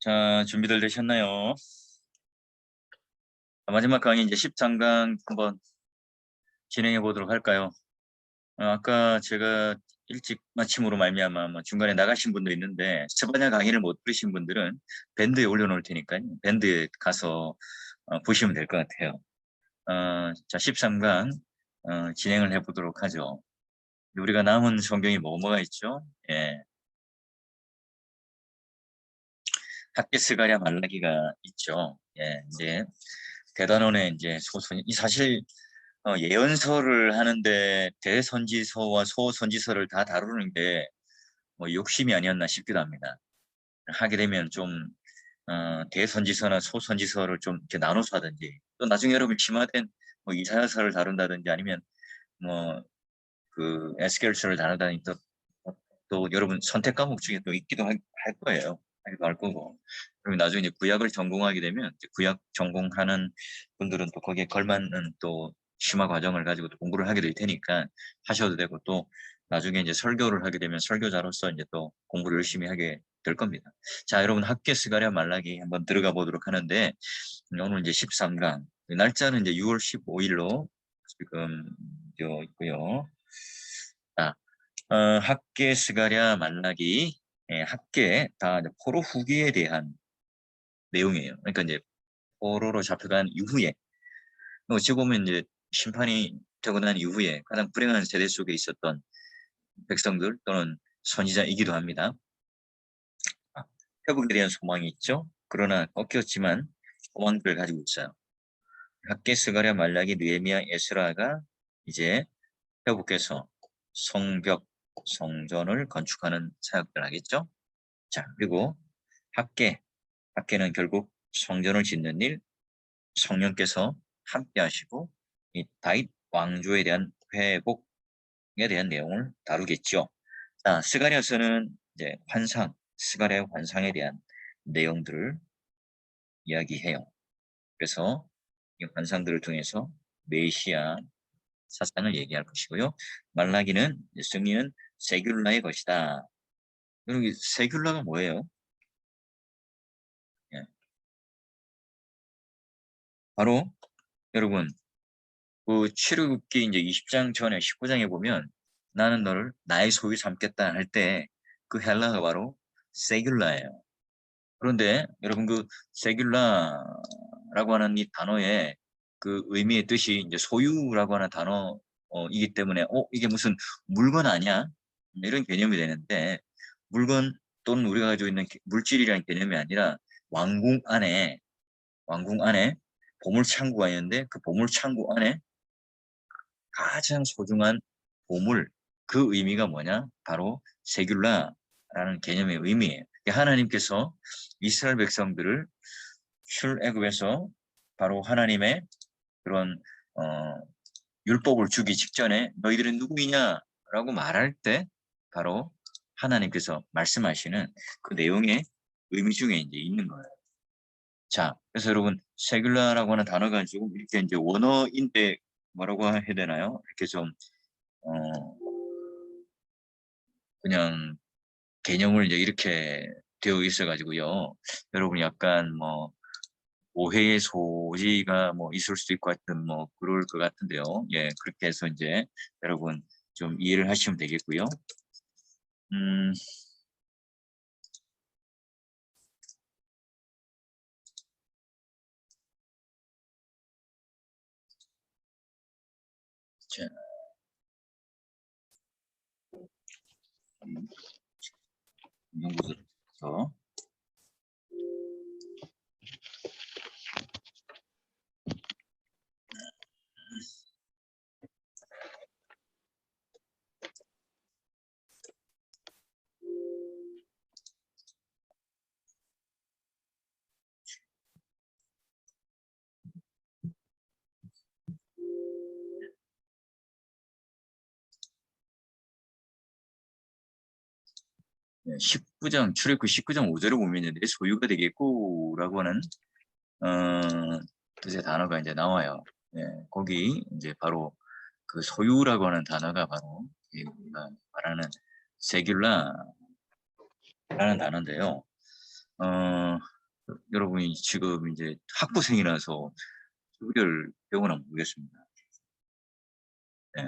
자, 준비들 되셨나요? 마지막 강의 이제 13강 한번 진행해 보도록 할까요? 아까 제가 일찍 마침으로 말미암아 중간에 나가신 분도 있는데 스바냐 강의를 못 들으신 분들은 밴드에 올려놓을 테니까요. 밴드에 가서 보시면 될 것 같아요. 자, 13강 진행을 해 보도록 하죠. 우리가 남은 성경이 뭐가 있죠? 예. 학개스가랴 말라기가 있죠. 예, 이제 대단원의 이제 소설, 이 사실 예언서를 하는데 대선지서와 소선지서를 다 다루는 게 뭐 욕심이 아니었나 싶기도 합니다. 하게 되면 좀 대선지서나 소선지서를 좀 이렇게 나눠서 하든지, 또 나중에 여러분 심화된 뭐 이사야서를 다룬다든지 아니면 뭐 그 에스겔서를 다루다니 또 여러분 선택 과목 중에 또 있기도 할 거예요. 하기도 할 거고. 그리고 나중에 이제 구약을 전공하게 되면 이제 구약 전공하는 분들은 또 거기에 걸맞는 또 심화 과정을 가지고 또 공부를 하게 될 테니까 하셔도 되고, 또 나중에 이제 설교를 하게 되면 설교자로서 이제 또 공부를 열심히 하게 될 겁니다. 자, 여러분 학개스가랴 말라기 한번 들어가 보도록 하는데, 오늘 이제 13강 날짜는 이제 6월 15일로 지금 되어 있고요. 자, 학개스가랴 말라기, 예, 학개 다 이제 포로 후기에 대한 내용이에요. 그러니까 이제 포로로 잡혀간 이후에, 어찌 보면 이제 심판이 되고 난 이후에 가장 불행한 세대 속에 있었던 백성들 또는 선지자이기도 합니다. 회복에 대한 소망이 있죠. 그러나 꺾였지만 소망들을 가지고 있어요. 학개스가랴 말라기 느헤미야 에스라가 이제 회복해서 성벽 성전을 건축하는 사역을 하겠죠. 자, 그리고 학개는 결국 성전을 짓는 일, 성령께서 함께 하시고 이 다윗 왕조에 대한 회복에 대한 내용을 다루겠죠. 자, 스가랴서는 이제 스가랴의 환상에 대한 내용들을 이야기해요. 그래서 이 환상들을 통해서 메시아 사상을 얘기할 것이고요. 말라기는, 승리는 세귤라의 것이다. 여러분, 세귤라가 뭐예요? 예. 바로 여러분, 그 출애굽기 이제 20장 전에 19장에 보면 나는 너를 나의 소유 삼겠다 할 때 그 헬라가 바로 세귤라예요. 그런데 여러분, 그 세귤라라고 하는 이 단어의 그 의미의 뜻이 이제 소유라고 하는 단어이기 때문에 이게 무슨 물건 아니야? 이런 개념이 되는데, 물건 또는 우리가 가지고 있는 물질이라는 개념이 아니라 왕궁 안에 보물창고가 있는데 그 보물창고 안에 가장 소중한 보물, 그 의미가 뭐냐? 바로 세귤라라는 개념의 의미예요. 하나님께서 이스라엘 백성들을 출애굽에서 바로 하나님의 그런 율법을 주기 직전에 너희들은 누구이냐라고 말할 때 바로 하나님께서 말씀하시는 그 내용의 의미 중에 이제 있는 거예요. 자, 그래서 여러분 세귤라라고 하는 단어 가지고 이렇게 이제 원어인데 뭐라고 해야 되나요? 이렇게 좀 그냥 개념을 이제 이렇게 되어 있어가지고요. 여러분 약간 뭐 오해의 소지가 뭐 있을 수도 있고 하여튼 뭐 그럴 것 같은데요. 예, 그렇게 해서 이제 여러분 좀 이해를 하시면 되겠고요. 자, 연구소에서 19장 출애굽 19장 5절을 보면 내 소유가 되겠고라고 하는 뜻의 단어가 이제 나와요. 예, 거기 이제 바로 그 소유라고 하는 단어가 바로 우리가 말하는 세귤라라는 단어인데요. 여러분이 지금 이제 학부생이라서 우리를 배우나 모르겠습니다. 네.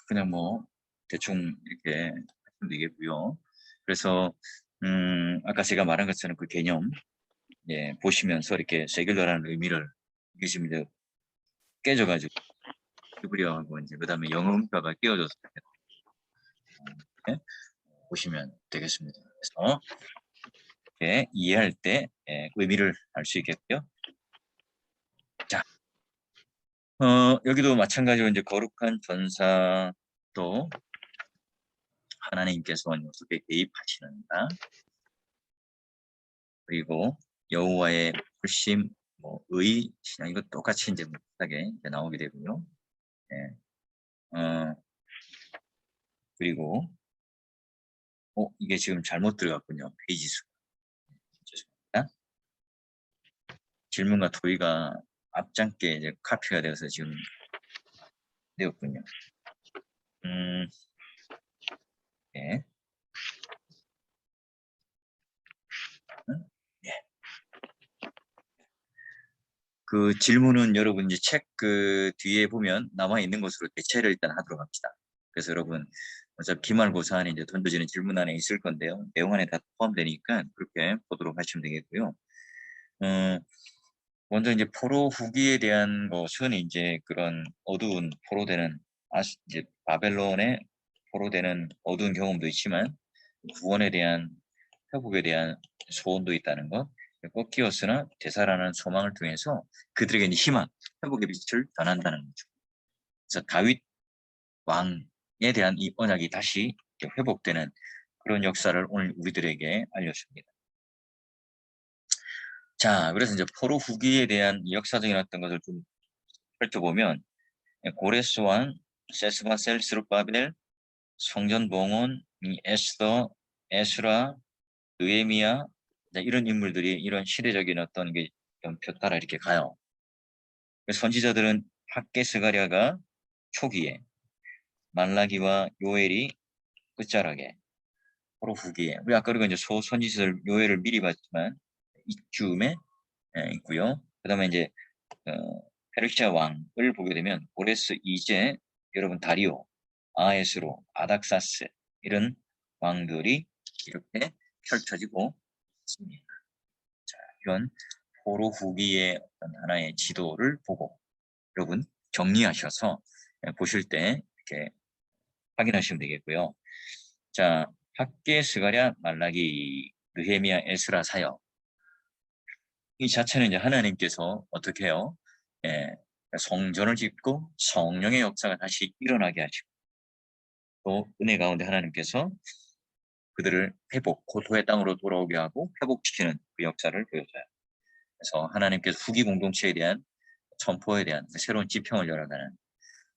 그냥 뭐 대충 이렇게 하시면 되겠고요. 그래서 아까 제가 말한 것처럼 그 개념 보시면서 이렇게 세귤러라는 의미를 이게 지금 이제 깨져가지고 히브리어하고 이제 그다음에 영어 음가가 끼워져서 이렇게 보시면 되겠습니다. 그래서 이렇게 이해할 때 의미를 알 수 있겠고요. 자, 여기도 마찬가지로 이제 거룩한 전사도 하나님께서 어떻게 개입하시는가, 그리고 여호와의 불심, 뭐 의, 신앙 이거 똑같이 이제 비슷하게 나오게 되고요. 그리고 이게 지금 잘못 들어갔군요. 페이지 수. 죄송합니다. 질문과 토의가 앞장께 이제 카피가 되어서 지금 되었군요. 예. 예. 그 질문은 여러분 이제 책 그 뒤에 보면 남아 있는 것으로 대체를 일단 하도록 합시다. 그래서 여러분 어차피 기말고사 안에 이제 던져지는 질문 안에 있을 건데요. 내용 안에 다 포함되니까 그렇게 보도록 하시면 되겠고요. 먼저 이제 포로 후기에 대한 것은 이제 그런 어두운 포로되는 이제 바벨론에 포로되는 어두운 경험도 있지만 구원에 대한 회복에 대한 소원도 있다는 것, 꺾이었으나 되살아나는 소망을 통해서 그들에게 이제 희망, 회복의 빛을 전한다는 거죠. 그래서 다윗 왕에 대한 이 언약이 다시 회복되는 그런 역사를 오늘 우리들에게 알려줍니다. 자, 그래서 이제 포로 후기에 대한 역사적인 어떤 것을 좀 펼쳐보면 고레스 왕, 세스바셀, 스룹바벨, 성전 봉헌, 에스더, 에스라, 느헤미야 이런 인물들이 이런 시대적인 어떤 게 표 따라 이렇게 가요. 선지자들은 학개 스가랴가 초기에, 말라기와 요엘이 끝자락에, 포로 후기에, 우리 아까 그리고 이제 소선지자들 요엘을 미리 봤지만 이쯤에 있고요. 그다음에 이제 페르시아 왕을 보게 되면 고레스 2제, 여러분 다리오, 아에스로, 아닥사스 이런 왕들이 이렇게 펼쳐지고 있습니다. 자, 이런 포로 후기의 어떤 하나의 지도를 보고 여러분 정리하셔서 보실 때 이렇게 확인하시면 되겠고요. 자, 학개, 스가랴, 말라기, 느헤미야, 에스라, 사역 이 자체는 이제 하나님께서 어떻게 해요? 성전을 짓고 성령의 역사가 다시 일어나게 하시고 또 은혜 가운데 하나님께서 그들을 회복, 고토의 땅으로 돌아오게 하고 회복시키는 그 역사를 보여줘요. 그래서 하나님께서 후기 공동체에 대한 선포에 대한 새로운 지평을 열어가는,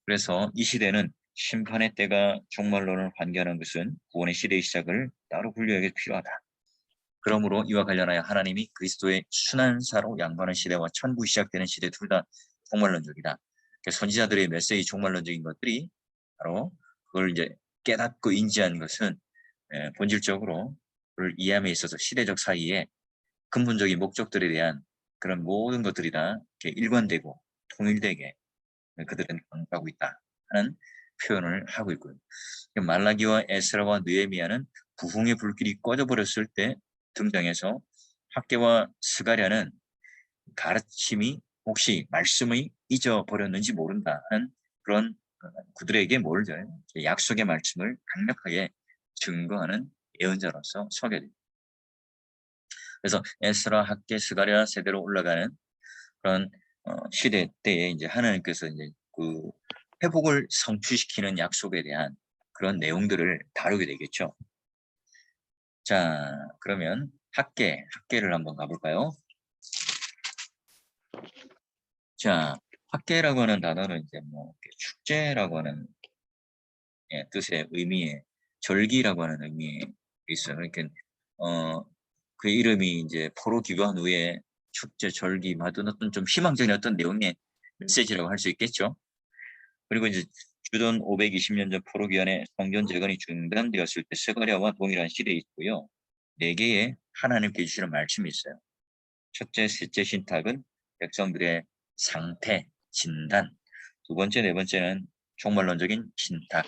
그래서 이 시대는 심판의 때가 종말론을 환기하는 것은 구원의 시대의 시작을 따로 분류하기 필요하다. 그러므로 이와 관련하여 하나님이 그리스도의 순환사로 양반의 시대와 천국이 시작되는 시대 둘 다 종말론적이다. 선지자들의 메시지 종말론적인 것들이 바로 그걸 이제 깨닫고 인지한 것은 본질적으로 그걸 이해함에 있어서 시대적 사이에 근본적인 목적들에 대한 그런 모든 것들이 다 일관되고 통일되게 그들은 강조하고 있다 하는 표현을 하고 있고요. 말라기와 에스라와 느헤미야는 부흥의 불길이 꺼져버렸을 때 등장해서 학개와 스가랴는 가르침이 혹시 말씀이 잊어버렸는지 모른다 하는 그런 그들에게 뭘 줘요? 약속의 말씀을 강력하게 증거하는 예언자로서 서게 됩니다. 그래서 에스라, 학개, 스가랴 세대로 올라가는 그런 시대 때에 이제 하나님께서 이제 그 회복을 성취시키는 약속에 대한 그런 내용들을 다루게 되겠죠. 자, 그러면 학계를 한번 가볼까요? 자, 학계라고 하는 단어는 이제 뭐 축제라고 하는 뜻의 의미에 절기라고 하는 의미에 있어요. 그러니까 그 이름이 이제 포로 귀환 후에 축제, 절기, 어떤 좀 희망적인 어떤 내용의 메시지라고 할 수 있겠죠. 그리고 이제 주전 520년 전 포로기간에 성전 재건이 중단되었을 때 스가랴와 동일한 시대에 있고요. 4개의 하나님께 주시는 말씀이 있어요. 첫째, 셋째 신탁은 백성들의 상태, 진단. 두 번째, 네 번째는 종말론적인 신탁.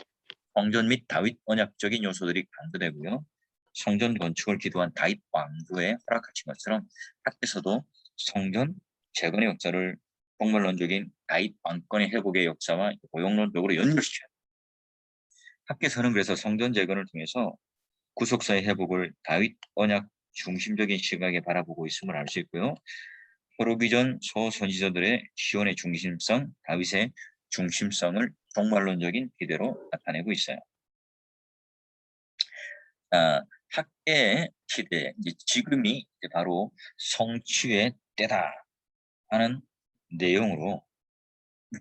성전 및 다윗 언약적인 요소들이 강조되고요. 성전 건축을 기도한 다윗 왕조에 허락하신 것처럼 학에서도 성전 재건의 역사를 종말론적인 다윗 왕권의 회복의 역사와 고용론적으로 연결시켜요. 학계서는 그래서 성전 재건을 통해서 구속사의 회복을 다윗 언약 중심적인 시각에 바라보고 있음을 알 수 있고요. 포로기 전 소선지자들의 시온의 중심성, 다윗의 중심성을 종말론적인 기대로 나타내고 있어요. 학계의 시대, 지금이 이제 바로 성취의 때다 하는 내용으로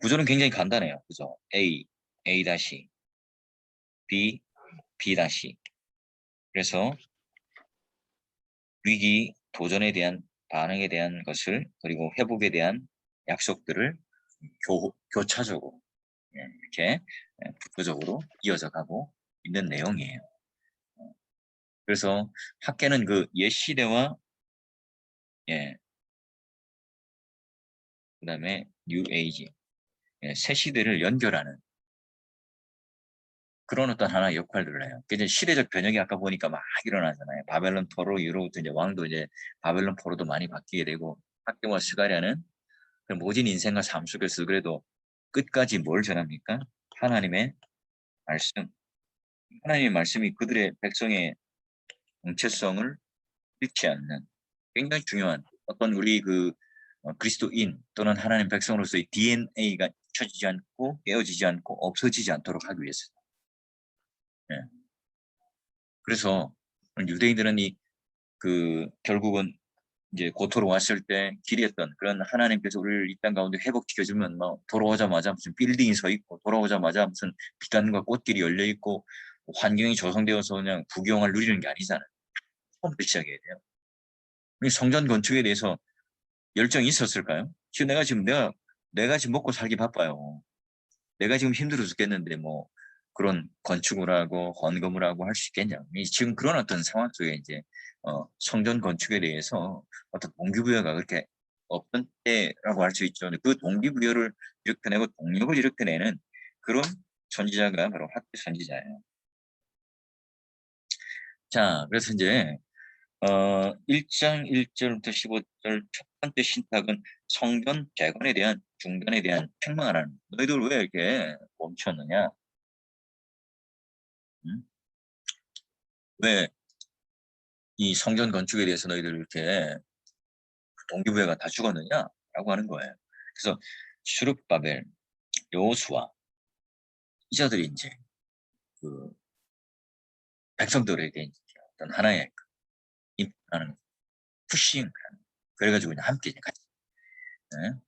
구조는 굉장히 간단해요. 그죠? A, A 다시, B, B 다시. 그래서 위기, 도전에 대한 반응에 대한 것을 그리고 회복에 대한 약속들을 교차적으로 이렇게 부부적으로 이어져 가고 있는 내용이에요. 그래서 학계는 그 옛 시대와 그다음에 뉴 에이지 새 시대를 연결하는 그런 어떤 하나의 역할들을 해요. 이제 시대적 변혁이 아까 보니까 막 일어나잖아요. 바벨론 포로 이후로부터 이제 왕도 이제 바벨론 포로도 많이 바뀌게 되고 학계와 스가랴는 그 모진 인생과 삶 속에서 그래도 끝까지 뭘 전합니까? 하나님의 말씀. 하나님의 말씀이 그들의 백성의 정체성을 잃지 않는 굉장히 중요한 어떤 우리 그리스도인 또는 하나님 백성으로서의 DNA가 잊혀지지 않고 깨어지지 않고 없어지지 않도록 하기 위해서. 예. 그래서 유대인들은 결국은 이제 고토로 왔을 때 길이었던 그런 하나님께서 우리를 이 땅 가운데 회복시켜주면 뭐 돌아오자마자 무슨 빌딩이 서 있고 돌아오자마자 무슨 비단과 꽃길이 열려 있고 환경이 조성되어서 그냥 구경을 누리는 게 아니잖아요. 처음부터 시작해야 돼요. 성전 건축에 대해서 열정이 있었을까요? 지금 내가 지금 먹고 살기 바빠요. 내가 지금 힘들어 죽겠는데 뭐 그런 건축을 하고 헌금을 하고 할 수 있겠냐. 지금 그런 어떤 상황 속에 이제 성전 건축에 대해서 어떤 동기부여가 그렇게 없던 때라고 할 수 있죠. 그 동기부여를 일으켜내고 동력을 일으켜내는 그런 선지자가 바로 학계 선지자예요. 자, 그래서 이제 1장 1절부터 15절 첫 번째 신탁은 성전 재건에 대한 중단에 대한 책망을 하는 너희들 왜 이렇게 멈췄느냐? 왜 이 성전 건축에 대해서 너희들 이렇게 동기부여가 다 죽었느냐라고 하는 거예요. 그래서 수룹바벨, 여호수아 이 자들이 이제 그 백성들에게 어떤 하나의 임하는 푸싱 그래가지고 함께 같이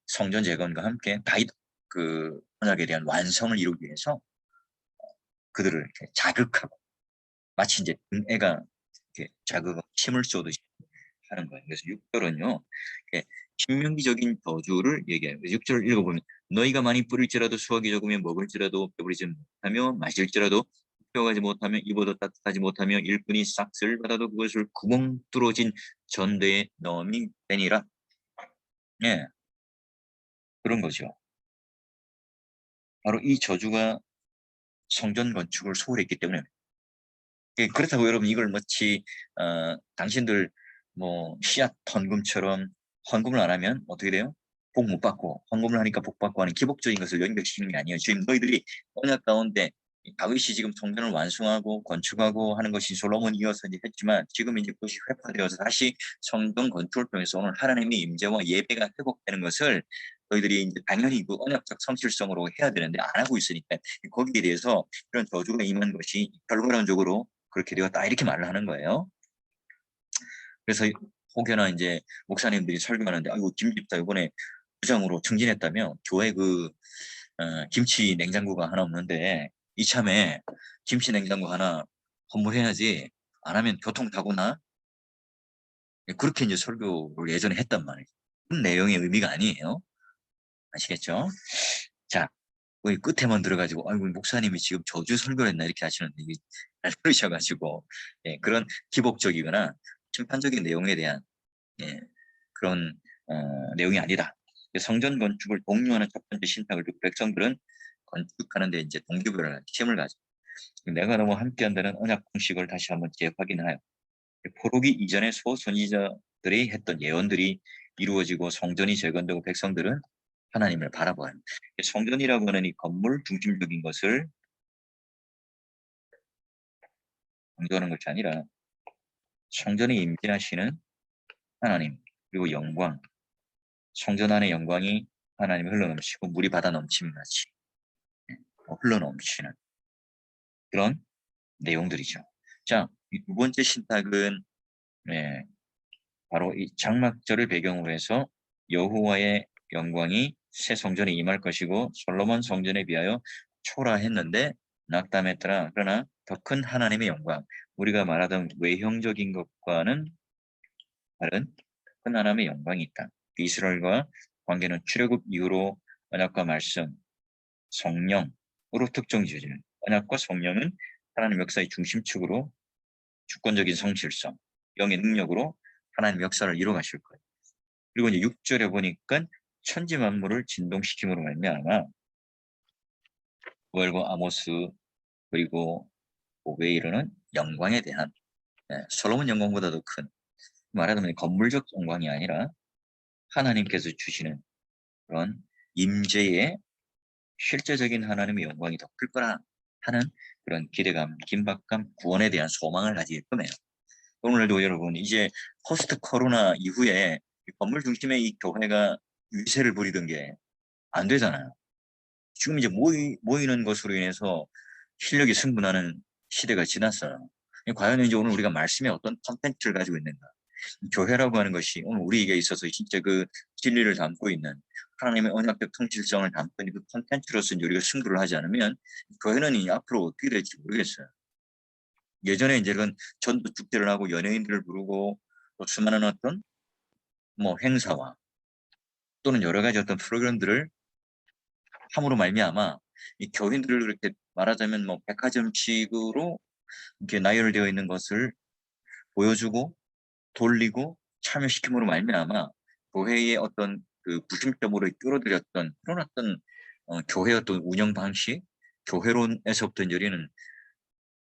성전 재건과 함께 다윗 그 언약에 대한 완성을 이루기 위해서 그들을 이렇게 자극하고 마치 이제 애가 이렇게 자극하고 침을 쏘듯이 하는 거예요. 그래서 6절은요, 신명기적인 저주를 얘기해요. 6절을 읽어보면 너희가 많이 뿌릴지라도 수확이 적으면 먹을지라도 배부리지 못하며 마실지라도 펴가지 못하며 입어도 따뜻하지 못하며 일꾼이 싹쓸 받아도 그것을 구멍 뚫어진 전대에 넣음이 되니라. 예, 그런 거죠. 바로 이 저주가 성전 건축을 소홀했기 때문에 그렇다고 여러분 이걸 마치 당신들 뭐 씨앗 헌금처럼 헌금을 안 하면 어떻게 돼요? 복 못 받고 헌금을 하니까 복 받고 하는 기복적인 것을 연결시키는 게 아니에요. 지금 너희들이 언약 가운데 다윗이 지금 성전을 완성하고 건축하고 하는 것이 솔로몬이어서 이제 했지만 지금 이제 그것이 회파되어서 다시 성전 건축을 통해서 오늘 하나님의 임재와 예배가 회복되는 것을 너희들이 이제 당연히 그 언약적 성실성으로 해야 되는데 안 하고 있으니까 거기에 대해서 이런 저주가 임한 것이 결과론적으로 그렇게 되었다 이렇게 말을 하는 거예요. 그래서 혹여나 이제 목사님들이 설교하는데 아이고 김 집사 이번에 부장으로 승진했다며 교회 김치 냉장고가 하나 없는데 이참에 김치 냉장고 하나 건물해야지 안 하면 교통 타고나 그렇게 이제 설교를 예전에 했단 말이에요. 그런 내용의 의미가 아니에요. 아시겠죠? 자, 거기 끝에만 들어가지고 아이고 목사님이 지금 저주 설교를 했나 이렇게 하시는데 이게 잘 들으셔가지고 예, 그런 기복적이거나 심판적인 내용에 대한 예, 그런 내용이 아니다. 성전 건축을 독려하는 첫 번째 신탁을 두고 백성들은 건축하는데 이제 동기부여를 시험을 가져. 내가 너무 함께한다는 언약 공식을 다시 한번 재확인하여 포로기 이전에 소선지자들이 했던 예언들이 이루어지고 성전이 재건되고 백성들은 하나님을 바라보아요. 성전이라고 하는 이 건물 중심적인 것을 강조하는 것이 아니라 성전에 임재하시는 하나님 그리고 영광, 성전 안의 영광이 하나님이 흘러넘치고 물이 받아 넘치는 같이 흘러넘치는 그런 내용들이죠. 자, 이 두 번째 신탁은 바로 이 장막절을 배경으로 해서 여호와의 영광이 새 성전에 임할 것이고 솔로몬 성전에 비하여 초라했는데 낙담했더라. 그러나 더 큰 하나님의 영광, 우리가 말하던 외형적인 것과는 다른 큰 하나님의 영광이 있다. 이스라엘과 관계는 출애굽 이후로 언약과 말씀, 성령으로 특정 지어지는 언약과 성령은 하나님 역사의 중심축으로 주권적인 성실성, 영의 능력으로 하나님 역사를 이루어 가실 거예요. 그리고 이제 6절에 보니까 천지 만물을 진동시킴으로 말미암아 요엘과 아모스 그리고 왜 이르는 영광에 대한 솔로몬 영광보다도 큰 말하자면 건물적 영광이 아니라 하나님께서 주시는 그런 임재의 실제적인 하나님의 영광이 더 클 거라 하는 그런 기대감, 긴박감, 구원에 대한 소망을 가질 거네요. 오늘도 여러분 이제 포스트 코로나 이후에 건물 중심의 이 교회가 위세를 부리던 게 안 되잖아요. 지금 이제 모이는 것으로 인해서 실력이 승분하는 시대가 지났어요. 과연 이제 오늘 우리가 말씀에 어떤 컨텐츠를 가지고 있는가? 교회라고 하는 것이 오늘 우리에게 있어서 진짜 그 진리를 담고 있는 하나님의 언약적 통치성을 담고 있는 그 컨텐츠로서 우리가 승부를 하지 않으면 교회는 이 앞으로 어떻게 될지 모르겠어요. 예전에 이제 그런 전도 축제를 하고 연예인들을 부르고 또 수많은 어떤 뭐 행사와 또는 여러 가지 어떤 프로그램들을 함으로 말미암아 이 교인들을 그렇게 말하자면 뭐 백화점식으로 이렇게 나열되어 있는 것을 보여주고 돌리고 참여시킴으로 말미암아 교회의 어떤 그 구심점으로 끌어들였던 그런 어떤 교회의 어떤 운영 방식, 교회론에서부터 열리는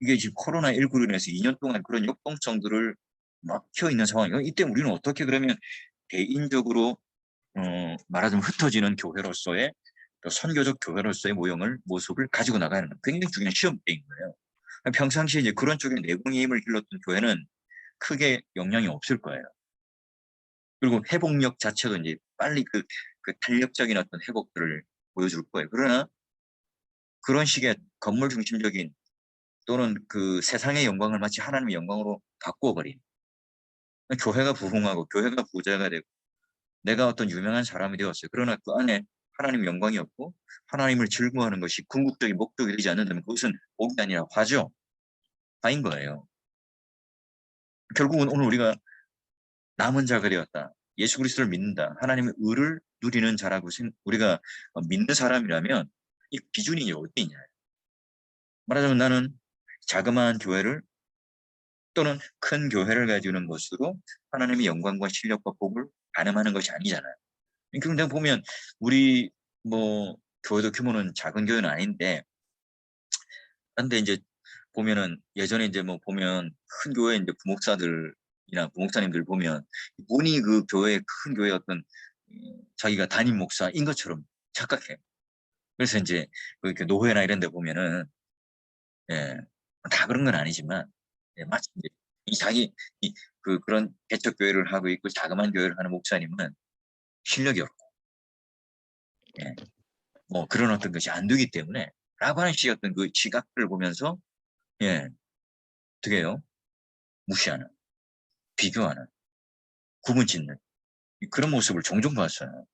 이게 지금 코로나19로 인해서 2년 동안 그런 역동성들을 막혀 있는 상황이에요. 이때 우리는 어떻게 그러면 개인적으로 말하자면 흩어지는 교회로서의 또 선교적 교회로서의 모습을 가지고 나가는 굉장히 중요한 시험대인 거예요. 평상시에 이제 그런 쪽에 내공의 힘을 길렀던 교회는 크게 영향이 없을 거예요. 그리고 회복력 자체도 이제 빨리 그 탄력적인 어떤 회복들을 보여줄 거예요. 그러나 그런 식의 건물 중심적인 또는 그 세상의 영광을 마치 하나님의 영광으로 바꾸어 버린 교회가 부흥하고 교회가 부자가 되고 내가 어떤 유명한 사람이 되었어요. 그러나 그 안에 하나님 영광이 없고 하나님을 즐거워하는 것이 궁극적인 목적이 되지 않는다면 그것은 복이 아니라 화죠. 화인 거예요. 결국은 오늘 우리가 남은 자가 되었다. 예수 그리스도를 믿는다. 하나님의 의를 누리는 자라고 우리가 믿는 사람이라면 이 기준이 어디 있냐. 말하자면 나는 자그마한 교회를 또는 큰 교회를 가지는 것으로 하나님의 영광과 실력과 복을 가늠하는 것이 아니잖아요. 그런데 보면 우리 뭐 교회도 규모는 작은 교회는 아닌데 그런데 이제 보면은 예전에 이제 뭐 보면 큰 교회 이제 부목사들이나 부목사님들 보면 본인이 그 교회 큰 교회 어떤 자기가 담임 목사인 것처럼 착각해. 그래서 이제 그 노회나 이런 데 보면은 예, 다 그런 건 아니지만 예, 마치 이제 이 자기 그런 개척 교회를 하고 있고 자그마한 교회를 하는 목사님은 실력이 없고 예, 뭐 그런 어떤 것이 안 되기 때문에 라고 하는 식의 어떤 그 지각들을 보면서 예, 어떻게 해요? 무시하는, 비교하는, 구분짓는 그런 모습을 종종 봤어요.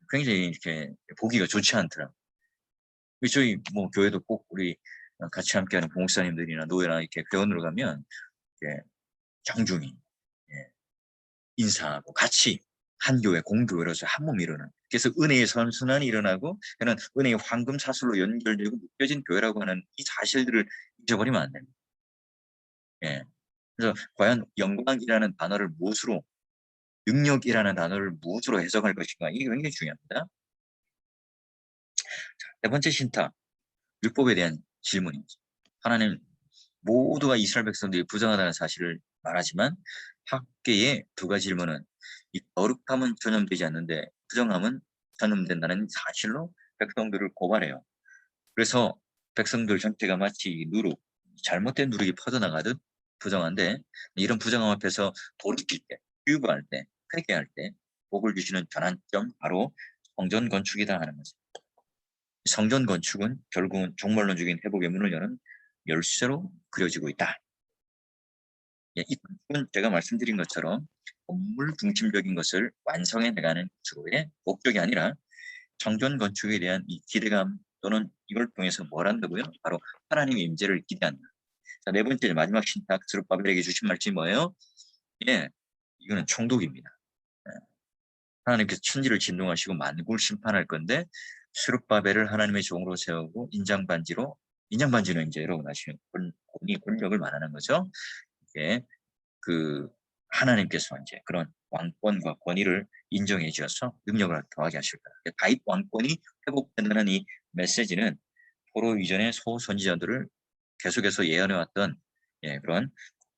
굉장히 이렇게 보기가 좋지 않더라고요. 저희 뭐 교회도 꼭 우리 같이 함께하는 부목사님들이나 노예나 이렇게 회원으로 가면 이렇게 장중히 예, 인사하고 같이 한 교회, 공교회로서 한 몸이 일어나는. 그래서 은혜의 선순환이 일어나고 그는 은혜의 황금 사슬로 연결되고 묶여진 교회라고 하는 이 사실들을 잊어버리면 안 됩니다. 예. 그래서 과연 영광이라는 단어를 무엇으로, 능력이라는 단어를 무엇으로 해석할 것인가, 이게 굉장히 중요합니다. 자, 네 번째 신탁, 율법에 대한 질문입니다. 하나님, 모두가 이스라엘 백성들이 부정하다는 사실을 말하지만 학계의 두 가지 질문은 이 거룩함은 전염되지 않는데 부정함은 전염된다는 사실로 백성들을 고발해요. 그래서 백성들 전체가 마치 누룩, 잘못된 누룩이 퍼져나가듯 부정한데, 이런 부정함 앞에서 돌이킬 때, 휴부할 때, 회개할 때 복을 주시는 전환점, 바로 성전 건축이다 하는 거죠. 성전 건축은 결국은 종말론적인 회복의 문을 여는 열쇠로 그려지고 있다. 예, 이 건축은 제가 말씀드린 것처럼 건물 중심적인 것을 완성해 나가는 주로의 목적이 아니라 성전 건축에 대한 이 기대감, 또는 이걸 통해서 뭘 한다고요? 바로 하나님의 임재를 기대한다. 자, 네 번째 마지막 신탁, 스룹바벨에게 주신 말씀이 뭐예요? 예, 이거는 총독입니다. 예, 하나님께서 천지를 진동하시고 만국을 심판할 건데 스룹바벨을 하나님의 종으로 세우고 인장반지로, 인장반지는 이제 여러분 아시는 권력을 말하는 거죠. 예, 그 하나님께서 이제 그런 왕권과 권위를 인정해 주셔서 능력을 더하게 하실 거다. 다윗 왕권이 회복된다는 이 메시지는 포로 이전의 소선지자들을 계속해서 예언해 왔던, 예, 그런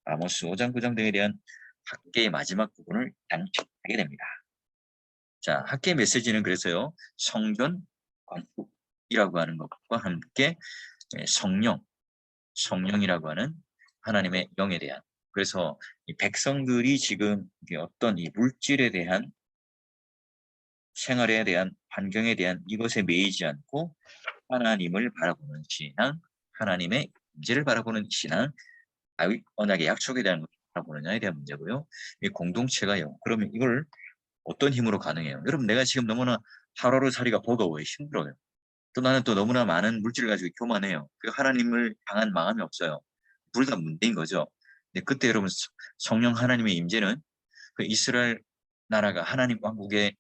아모스 5장 9장 등에 대한 학계의 마지막 부분을 양식하게 됩니다. 자, 학계의 메시지는 그래서요, 성전 건축이라고 하는 것과 함께 성령이라고 하는 하나님의 영에 대한, 그래서 이 백성들이 지금 어떤 이 물질에 대한, 생활에 대한, 환경에 대한 이것에 매이지 않고 하나님을 바라보는 신앙, 하나님의 임재를 바라보는 신앙, 언약의 약속에 대한 것을 바라보느냐에 대한 문제고요. 이 공동체가요, 그러면 이걸 어떤 힘으로 가능해요? 여러분, 내가 지금 너무나 하루하루살이가 버거워요. 힘들어요. 또 나는 또 너무나 많은 물질을 가지고 교만해요. 그 하나님을 향한 마음이 없어요. 둘 다 문제인 거죠. 근데 그때 여러분, 성령 하나님의 임재는 그 이스라엘 나라가 하나님 왕국에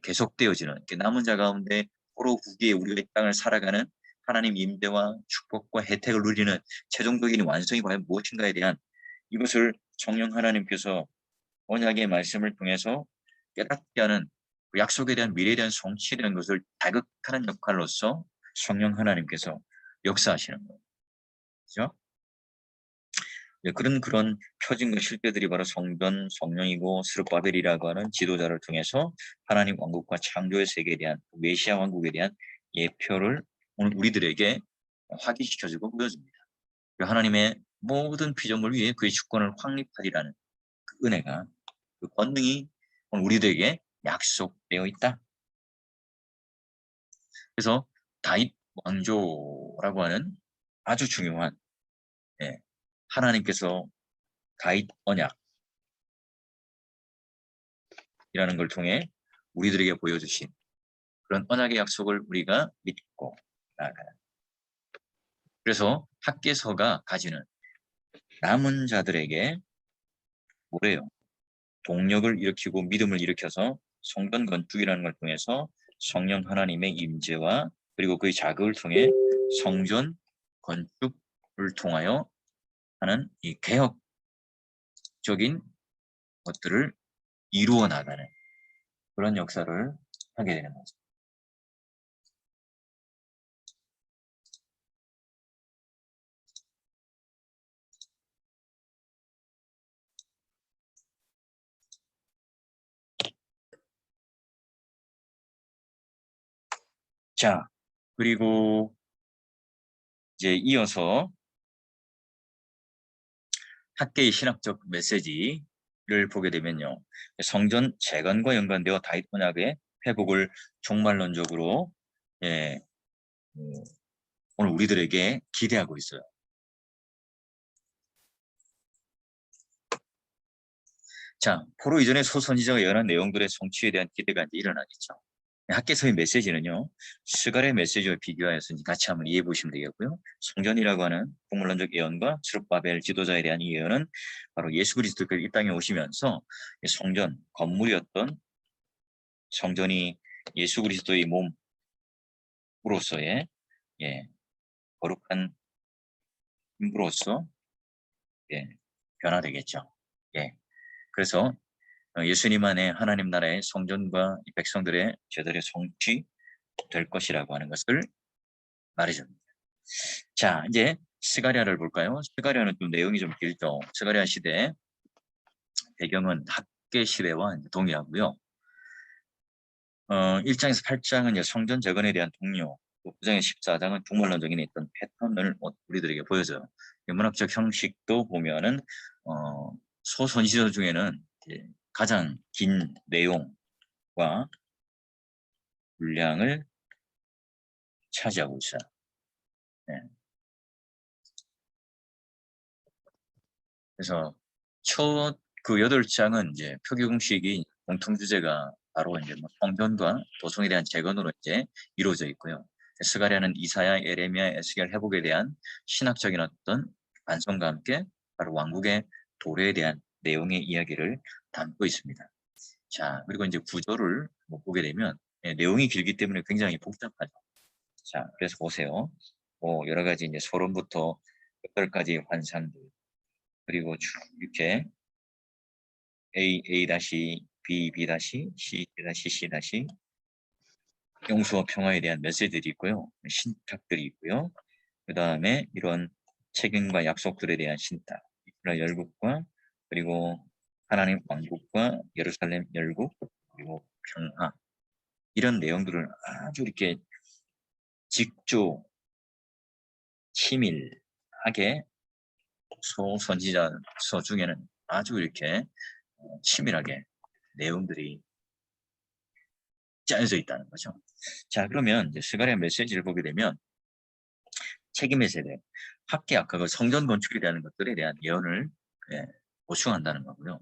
계속되어지는 남은 자 가운데 포로 후기에 우리가 이 땅을 살아가는 하나님 임재와 축복과 혜택을 누리는 최종적인 완성이 과연 무엇인가에 대한, 이것을 성령 하나님께서 언약의 말씀을 통해서 깨닫게 하는, 그 약속에 대한, 미래에 대한 성취에 대한 것을 자극하는 역할로서 성령 하나님께서 역사하시는 거예요. 그렇죠? 네, 그런 표징과 실제들이 바로 성전, 성령이고 스룹바벨이라고 하는 지도자를 통해서 하나님 왕국과 창조의 세계에 대한, 메시아 왕국에 대한 예표를 오늘 우리들에게 확인시켜주고 보여줍니다. 하나님의 모든 피조물 위에 그의 주권을 확립하리라는 그 은혜가, 그 권능이 오늘 우리들에게 약속되어 있다. 그래서 다윗 왕조라고 하는 아주 중요한, 예, 하나님께서 다윗 언약이라는 걸 통해 우리들에게 보여주신 그런 언약의 약속을 우리가 믿고 나아가는. 그래서 학개서가 가지는 남은 자들에게 뭐래요? 동력을 일으키고 믿음을 일으켜서 성전 건축이라는 걸 통해서 성령 하나님의 임재와, 그리고 그의 자극을 통해 성전 건축을 통하여 하는 이 개혁적인 것들을 이루어 나가는 그런 역사를 하게 되는 거죠. 자, 그리고 이제 이어서 학계의 신학적 메시지를 보게 되면요, 성전 재건과 연관되어 다윗 언약의 회복을 종말론적으로, 예, 오늘 우리들에게 기대하고 있어요. 자, 포로 이전의 소선지자가 예언한 내용들의 성취에 대한 기대가 이제 일어나겠죠. 학계서의 메시지는요, 스갈의 메시지와 비교하여서 같이 한번 이해해 보시면 되겠고요. 성전이라고 하는 국물론적 예언과 스룹바벨 지도자에 대한 이 예언은 바로 예수 그리스도께서 이 땅에 오시면서 성전, 건물이었던 성전이 예수 그리스도의 몸으로서의 거룩한 힘으로써 변화되겠죠. 그래서 예수님 안에 하나님 나라의 성전과 이 백성들의 제대로 성취될 것이라고 하는 것을 말해줍니다. 자, 이제 스가랴를 볼까요? 스가랴는 좀 내용이 좀 길죠. 스가랴 시대 배경은 학계 시대와 동일하고요. 1장에서 8장은 성전 재건에 대한 동료, 9장에서 14장은 종말론적인 어떤 패턴을 우리들에게 보여줘요. 문학적 형식도 보면은 소선지서 중에는 가장 긴 내용과 분량을 차지하고 있어요. 그래서 첫 그 8장은 이제 표기공식이 공통 주제가 바로 이제 성전과 도성에 대한 재건으로 이제 이루어져 있고요. 스가랴는 이사야, 예레미야, 에스겔 회복에 대한 신학적인 어떤 반성과 함께 바로 왕국의 도래에 대한 내용의 이야기를 담고 있습니다. 자, 그리고 이제 구조를 보게 되면 내용이 길기 때문에 굉장히 복잡하죠. 자, 그래서 보세요. 여러 가지 이제 소론부터 8가지 환상들, 그리고 쭉 이렇게 A, B, B, C, C, 용서와 평화에 대한 메시지들이 있고요. 신탁들이 있고요. 그 다음에 이런 책임과 약속들에 대한 신탁, 이스라엘 열국과 그리고 하나님 왕국과 예루살렘 열국, 그리고 평화, 이런 내용들을 아주 이렇게 치밀하게 선지자서 중에는 아주 이렇게 치밀하게 내용들이 짜여져 있다는 거죠. 자, 그러면 이제 스가랴 메시지를 보게 되면 책임의 세대, 학계 아까 그 성전 건축에 대한 것들에 대한 예언을 보충한다는 거고요.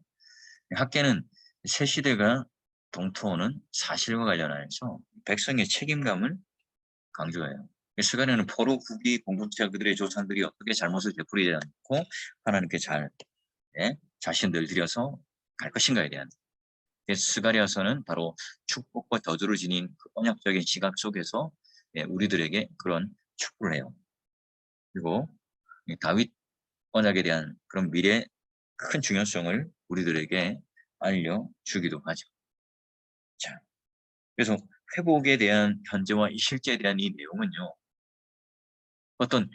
학계는 새 시대가 동토하는 사실과 관련해서 백성의 책임감을 강조해요. 스가랴는 포로 후기 공동체 그들의 조상들이 어떻게 잘못을 되풀이하지 않고 하나님께 자신들 들여서 갈 것인가에 대한 스가랴서는 바로 축복과 저주를 지닌 그 언약적인 시각 속에서 우리들에게 그런 축복을 해요. 그리고 다윗 언약에 대한 그런 미래의 큰 중요성을 우리들에게 알려주기도 하죠. 자, 그래서 회복에 대한 현재와 실제에 대한 이 내용은요, 어떤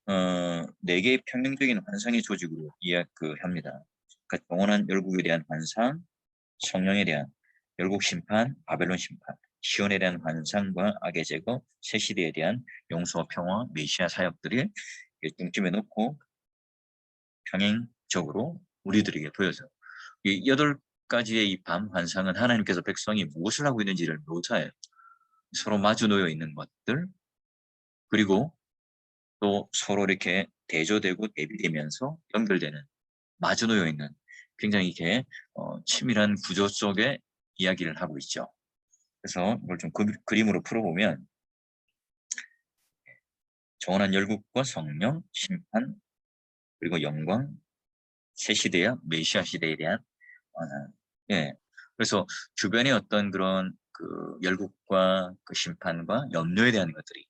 4개의 평행적인 환상의 조직으로 이야기합니다. 그러니까 영원한 열국에 대한 환상, 성령에 대한 열국 심판, 바벨론 심판, 시온에 대한 환상과 악의 제거, 새 시대에 대한 용서와 평화, 메시아 사역들을 중점에 놓고 평행적으로 우리들에게 보여줘요. 이 8가지의 이 밤 환상은 하나님께서 백성이 무엇을 하고 있는지를 묘사해요. 서로 마주 놓여 있는 것들, 그리고 또 서로 이렇게 대조되고 대비되면서 연결되는, 마주 놓여 있는 굉장히 이렇게 치밀한 구조 속의 이야기를 하고 있죠. 그래서 이걸 좀 그림으로 풀어보면 정원한 열국과 성령, 심판, 그리고 영광, 새 시대야 메시아 시대에 대한 그래서 주변의 어떤 그런 그 열국과 그 심판과 염려에 대한 것들이,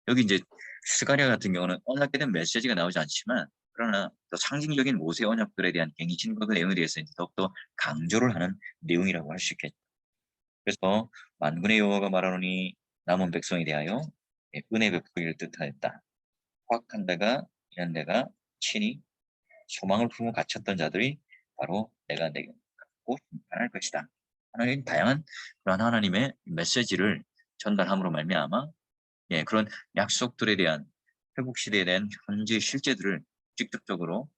여기 이제 스가랴 같은 경우는 언약에 대한 메시지가 나오지 않지만 그러나 또 상징적인 모세 언약들에 대한 갱신과 그 내용에 대해서 이제 더욱더 강조를 하는 내용이라고 할 수 있겠죠. 그래서 만군의 여호와가 말하노니 남은 백성에 대하여 은혜 베푸기를 뜻하였다. 확한 데가 이런 데가 친히 소망을 품고 갇혔던 자들이 바로 내가 내게 갖고 심판할 것이다. 하나님 다양한 그런 하나님의 메시지를 전달함으로 말미암아 그런 약속들에 대한 회복 시대에 대한 현재 실제들을 직접적으로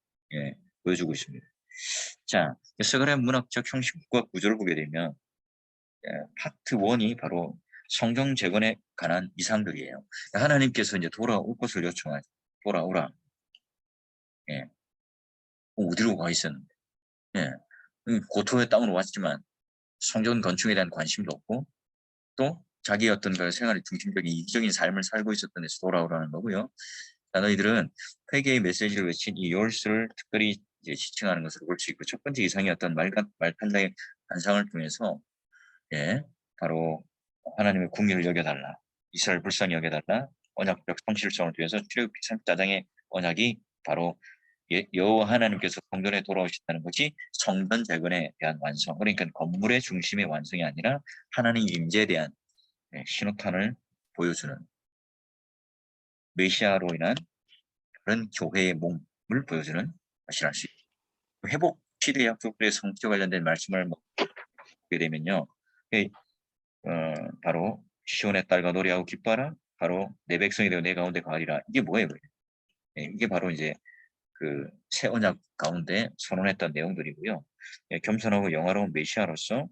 보여주고 있습니다. 자, 스가랴 문학적 형식과 구조를 보게 되면 파트 1이 바로 성경 재건에 관한 이상들이에요. 하나님께서 이제 돌아올 것을 요청하죠. 돌아오라. 어디로 가 있었는데? 고토의 땅으로 왔지만 성전 건축에 대한 관심도 없고 또 자기 어떤 그 생활의 중심적인 이기적인 삶을 살고 있었던 데서 돌아오라는 거고요. 자, 너희들은 회개의 메시지를 외친 이 요울스를 특별히 이제 지칭하는 것으로 볼 수 있고, 첫 번째 이상이 어떤 말탄자의 환상을 통해서 바로 하나님의 궁리를 여겨달라. 이스라엘 불쌍히 여겨달라. 언약적 성실성을 위해서 출애굽기 34장의 언약이 바로 여호와 하나님께서 성전에 돌아오신다는 것이 성전 재건에 대한 완성. 그러니까 건물의 중심의 완성이 아니라 하나님 임재에 대한 신호탄을 보여주는 메시아로 인한 그런 교회의 몸을 보여주는 것이라 할 수 있습니다. 회복 시대 약속들의 성취와 관련된 말씀을 보게 되면요. 바로 시온의 딸과 노래하고 기뻐하라. 바로 내 백성이 되어 내 가운데 거하리라. 이게 뭐예요? 이게 바로 이제 그 새 언약 가운데 선언했던 내용들이고요. 겸손하고 영화로운 메시아로서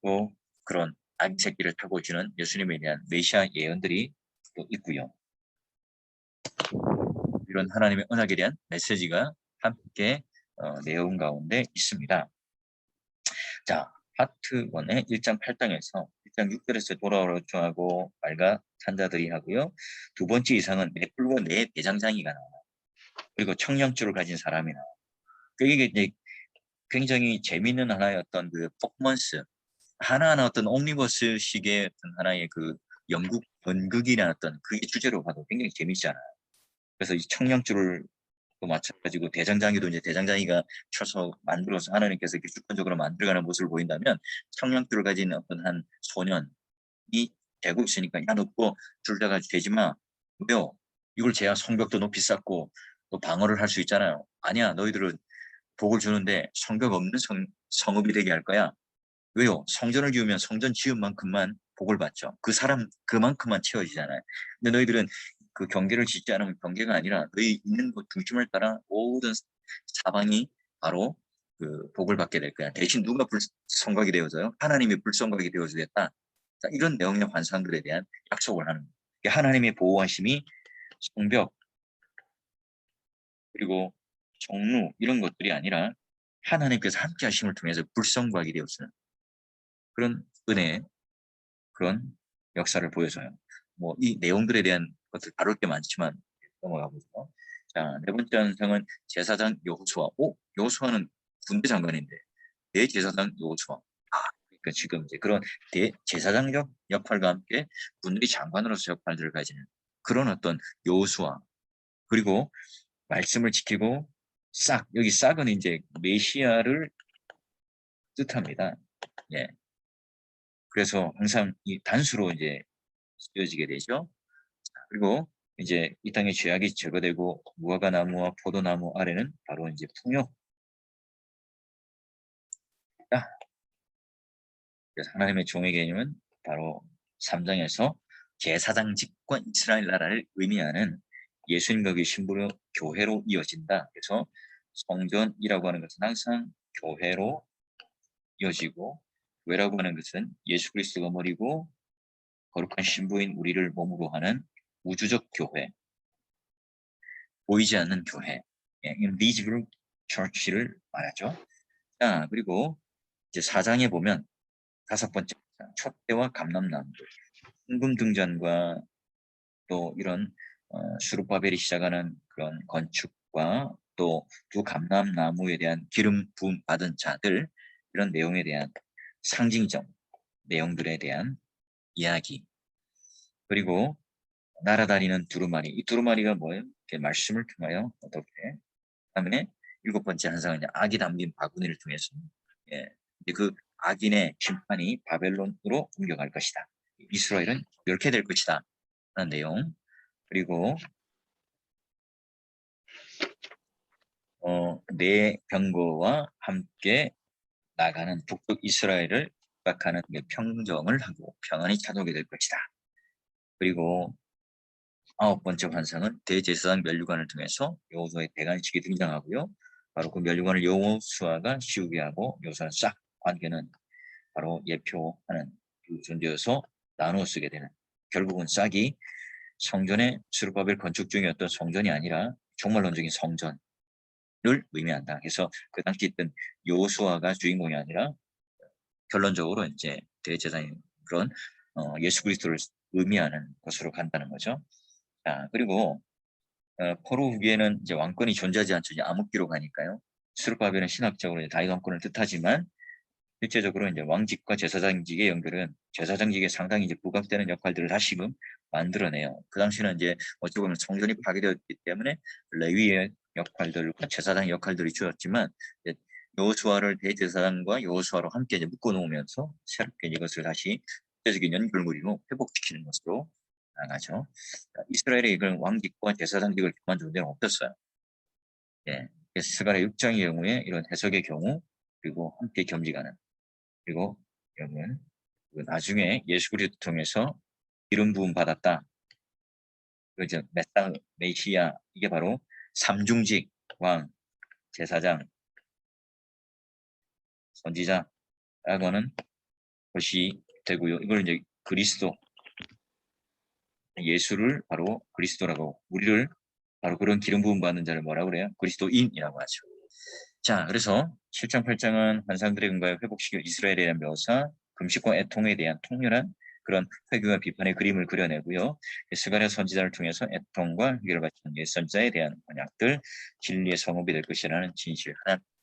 또 그런 안식기를 타고 오시는 예수님에 대한 메시아 예언들이 또 있고요. 이런 하나님의 언약에 대한 메시지가 함께 내용 가운데 있습니다. 자, 파트 1의 1장 8장에서 1장 6절에서 돌아오라 요청하고 말과 산자들이 하고요. 두 번째 이상은 내 뿔과 내 대장장이가 나와요. 그리고 청량줄을 가진 사람이 나와요. 이게 이제 굉장히 재미있는 하나의 어떤 그 퍼포먼스, 하나하나 어떤 옴니버스식의 어떤 하나의 그 연극이라는 어떤 그게 주제로 봐도 굉장히 재미있잖아요. 그래서 이 청량줄을 또 마찬가지고 대장장이도 이제 대장장이가 쳐서 만들어서 하나님께서 이렇게 주권적으로 만들어가는 모습을 보인다면 청량줄을 가진 어떤 한 소년이 되고 있으니까 야 너 뭐 줄다가 되지 마. 왜요? 이걸 제야 성벽도 높이 쌓고 또 방어를 할 수 있잖아요. 아니야 너희들은 복을 주는데 성벽 없는 성읍이 되게 할 거야. 왜요? 성전을 지으면 성전 지은 만큼만 복을 받죠. 그 사람 그만큼만 채워지잖아요. 근데 너희들은 그 경계를 짓지 않으면 경계가 아니라 너희 있는 곳 중심을 따라 모든 사방이 바로 그 복을 받게 될 거야. 대신 누가 불성각이 되어져요? 하나님이 불성각이 되어주겠다. 자, 이런 내용의 환상들에 대한 약속을 하는 거예요. 하나님의 보호하심이 성벽 그리고 정루 이런 것들이 아니라 하나님께서 함께 하심을 통해서 불성각이 되었어요. 그런 은혜, 그런 역사를 보여줘요. 뭐 이 내용들에 대한 것을 다룰 게 많지만 넘어가 보죠. 자, 네 번째 현상은 제사장 여호수아. 여호수아는 군대 장관인데 대제사장 여호수아. 그러니까 지금 이제 그런 대제사장적 역할과 함께 군대 장관으로서 역할들을 가지는 그런 어떤 여호수아. 그리고 말씀을 지키고 여기 싹은 이제 메시아를 뜻합니다. 예. 그래서 항상 이 단수로 이제 쓰여지게 되죠. 그리고 이제 이 땅의 죄악이 제거되고 무화과 나무와 포도나무 아래는 바로 이제 풍요. 그래서 하나님의 종의 개념은 바로 3장에서 제사장직과 이스라엘 나라를 의미하는 예수님과 그 신부로 교회로 이어진다. 그래서 성전이라고 하는 것은 항상 교회로 이어지고 교회라고 하는 것은 예수 그리스도가 머리고 거룩한 신부인 우리를 몸으로 하는 우주적 교회, 보이지 않는 교회, invisible church를 말하죠. 자, 그리고 이제 4장에 보면 5번째 촛대와 감람나무들, 황금 등잔과 또 이런 수룹바벨이 시작하는 그런 건축과 또 두 감람나무에 대한 기름 부음 받은 자들 이런 내용에 대한 상징적 내용들에 대한 이야기 그리고 날아다니는 두루마리 이 두루마리가 뭐예요? 이렇게 말씀을 통하여 어떻게 그다음에 7번째 한상은 악이 담긴 바구니를 통해서 이제 그 악인의 심판이 바벨론으로 옮겨갈 것이다. 이스라엘은 이렇게 될 것이다. 라는 내용 그리고 내 병거와 함께 나가는 북쪽 이스라엘을 압박하는 평정을 하고 평안이 찾아오게 될 것이다. 그리고 9번째 환상은 대제사장 멸류관을 통해서 여호수아의 대관식이 등장하고요. 바로 그 멸류관을 여호수아가 씌우게 하고 여호수아는 싹 관계는 바로 예표하는 그 존재여서 나누어 쓰게 되는 결국은 싹이 성전의 스룹바벨 건축 중이었던 성전이 아니라 종말론적인 성전을 의미한다. 그래서 그 당시 있던 여호수아가 주인공이 아니라 결론적으로 이제 대제사장인 그런 예수 그리스도를 의미하는 것으로 간다는 거죠. 자, 그리고 포로 후기에는 이제 왕권이 존재하지 않죠. 이제 암흑기로 가니까요. 스룹바벨은 신학적으로 다윗 왕권을 뜻하지만 실제적으로 이제 왕직과 제사장직의 연결은 제사장직에 상당히 이제 부각되는 역할들을 다시금 만들어내요. 그 당시는 이제 어찌 보면 성전이 파괴되었기 때문에 레위의 역할들과 제사장 역할들이 주었지만 여호수아를 대제사장과 여호수아로 함께 이제 묶어 놓으면서 새롭게 이것을 다시 국제적인 연결고리로 회복시키는 것으로 나가죠. 이스라엘의 이런 왕직과 제사장직을 그만둔 데는 없었어요. 예, 스가랴 6장의 경우에 이런 해석의 경우 그리고 함께 겸직하는 그리고 여러분 나중에 예수 그리스도 통해서 기름 부음 받았다. 그죠? 메시아 이게 바로 삼중직 왕 제사장 선지자라고 하는 것이 되고요. 이걸 이제 그리스도 예수를 바로 그리스도라고 우리를 바로 그런 기름 부음 받는 자를 뭐라고 그래요? 그리스도인이라고 하죠. 자, 그래서 7장 8장은 환상들의 근거에 회복시켜 이스라엘에 대한 묘사, 금식과 애통에 대한 통렬한 그런 회개와 비판의 그림을 그려내고요. 스가랴 선지자를 통해서 애통과 회개를 바치는 옛 선지자에 대한 언약들, 진리의 성읍이 될 것이라는 진실,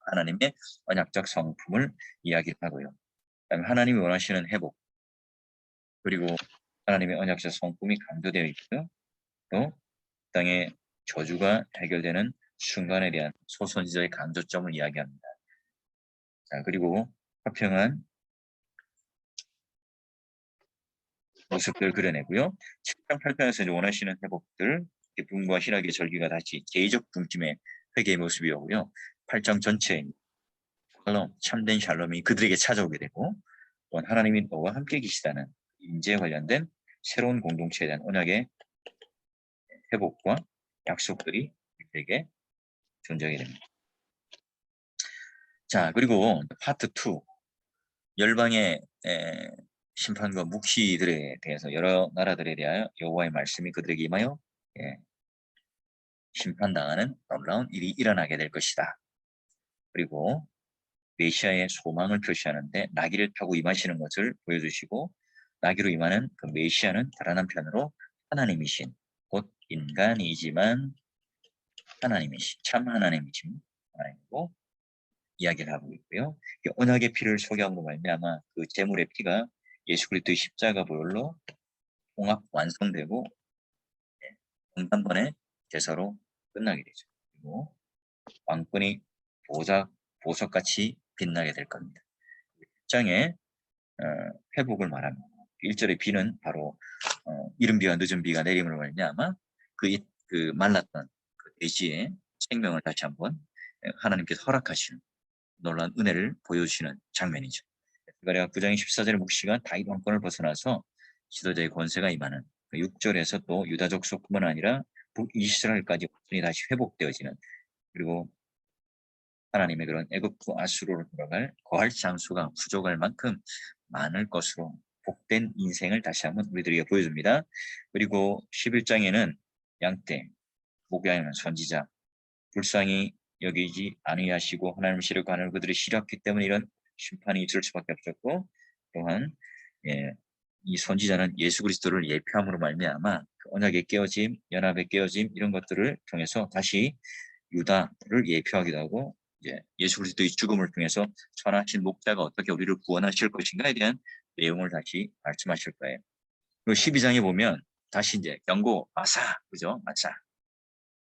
하나님의 언약적 성품을 이야기하고요. 그다음에 하나님이 원하시는 회복, 그리고 하나님의 언약적 성품이 강조되어 있고요. 또 땅의 저주가 해결되는 순간에 대한 소선지자의 강조점을 이야기합니다. 자, 그리고 화평한 모습들 그려내고요. 7장 8편에서 원하시는 회복들, 기쁨과 희락의 절기가 다시 개의적 분김의 회개의 모습이었고요. 8장 전체에 샬롬, 참된 샬롬이 그들에게 찾아오게 되고 또한 하나님이 너와 함께 계시다는 인재에 관련된 새로운 공동체에 대한 언약의 회복과 약속들이 그들에게 존재하게 됩니다. 자, 그리고 파트 2 열방의 심판과 묵시들에 대해서 여러 나라들에 대하여 여호와의 말씀이 그들에게 임하여 심판당하는 놀라운 일이 일어나게 될 것이다. 그리고 메시아의 소망을 표시하는데 나귀를 타고 임하시는 것을 보여주시고 나귀로 임하는 그 메시아는 다른 한편으로 하나님이신 곧 인간이지만 하나님이신 참 하나님이신 하나님이고 이야기를 하고 있고요. 언약의 피를 소개함으로 말미암아 그 제물의 피가 예수 그리스도의 십자가 보혈로 통합 완성되고 단번에 제사로 끝나게 되죠. 그리고 왕권이 보석같이 빛나게 될 겁니다. 1장에 회복을 말합니다. 1절의 비는 바로 이른 비와 늦은 비가 내림으로 말미암아 그 말랐던 그 대지의 생명을 다시 한번 하나님께서 허락하시는 놀라운 은혜를 보여주시는 장면이죠. 스가랴 9장 14절의 묵시가 다윗 왕권을 벗어나서 지도자의 권세가 임하는 6절에서 또 유다족 속뿐만 아니라 북이스라엘까지 완전히 다시 회복되어지는 그리고 하나님의 그런 애굽과 아수르로 돌아갈 거할 장수가 부족할 만큼 많을 것으로 복된 인생을 다시 한번 우리들에게 보여줍니다. 그리고 11장에는 양떼, 목양하는 선지자, 불쌍히 여기지 아니하시고 하나님을 싫어하는 그들이 싫었기 때문에 이런 심판이 있을 수밖에 없었고 또한 이 선지자는 예수 그리스도를 예표함으로 말미암아 그 언약의 깨어짐, 연합의 깨어짐 이런 것들을 통해서 다시 유다를 예표하기도 하고 이제 예수 그리스도의 죽음을 통해서 선하신 목자가 어떻게 우리를 구원하실 것인가에 대한 내용을 다시 말씀하실 거예요. 그리고 12장에 보면 다시 이제 경고, 마사, 그죠? 마사.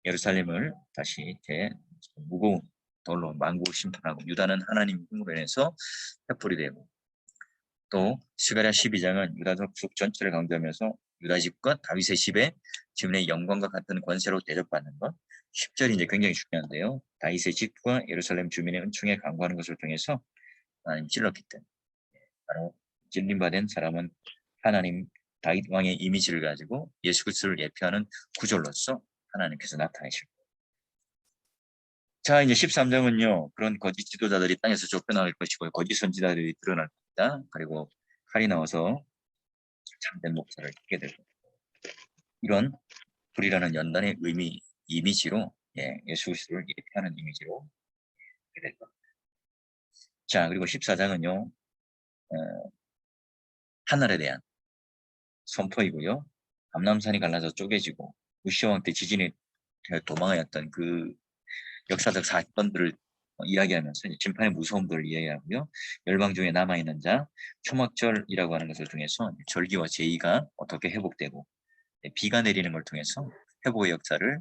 예루살렘을 다시 이렇게 무거운 돌로 만국을 심판하고 유다는 하나님 힘으로 인해서 횃불이 되고 또 스가랴 12장은 유다 족속 전체를 강조하면서 유다 집과 다윗의 집에 지금의 영광과 같은 권세로 대접받는 것 10절이 이제 굉장히 중요한데요. 다윗의 집과 예루살렘 주민의 은총에 강구하는 것을 통해서 하나님 찔렀기 때문에 바로 찔림받은 사람은 하나님 다윗 왕의 이미지를 가지고 예수 그리스도를 예표하는 구절로서 하나님께서 나타내실 거예요. 자, 이제 13장은요. 그런 거짓 지도자들이 땅에서 쫓겨나갈 것이고 거짓 선지자들이 드러날 겁니다. 그리고 칼이 나와서 참된 목사를 찾게 되고 이런 불이라는 연단의 이미지로 예수 그리스도를 예표하는 이미지로 하게 될 겁니다. 자, 그리고 14장은요. 하늘에 대한 선포이고요. 감람산이 갈라져 쪼개지고 우시아 왕 때 지진에 도망하였던 그 역사적 사건들을 이야기하면서 이제 심판의 무서움들을 이야기하고요. 열방 중에 남아있는 자, 초막절이라고 하는 것을 통해서 절기와 제의가 어떻게 회복되고 비가 내리는 걸 통해서 회복의 역사를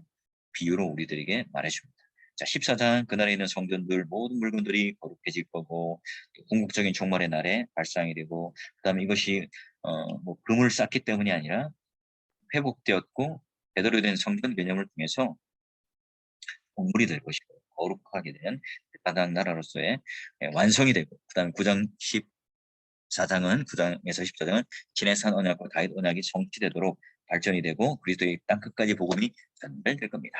비유로 우리들에게 말해줍니다. 자, 14장 그날에 있는 성전들 모든 물건들이 거룩해질 거고 궁극적인 종말의 날에 발상이 되고 그다음에 이것이 뭐 금을 쌓기 때문이 아니라 회복되었고 제대로 된 성전 개념을 통해서 건물이 될 것이고 거룩하게 된 바닥 나라로서의 완성이 되고 그다음에 9장 14장은 9장에서 14장은 지내산 언약과 다윗 언약이 성취되도록 발전이 되고 그리스도의 땅 끝까지 복음이 전달될 겁니다.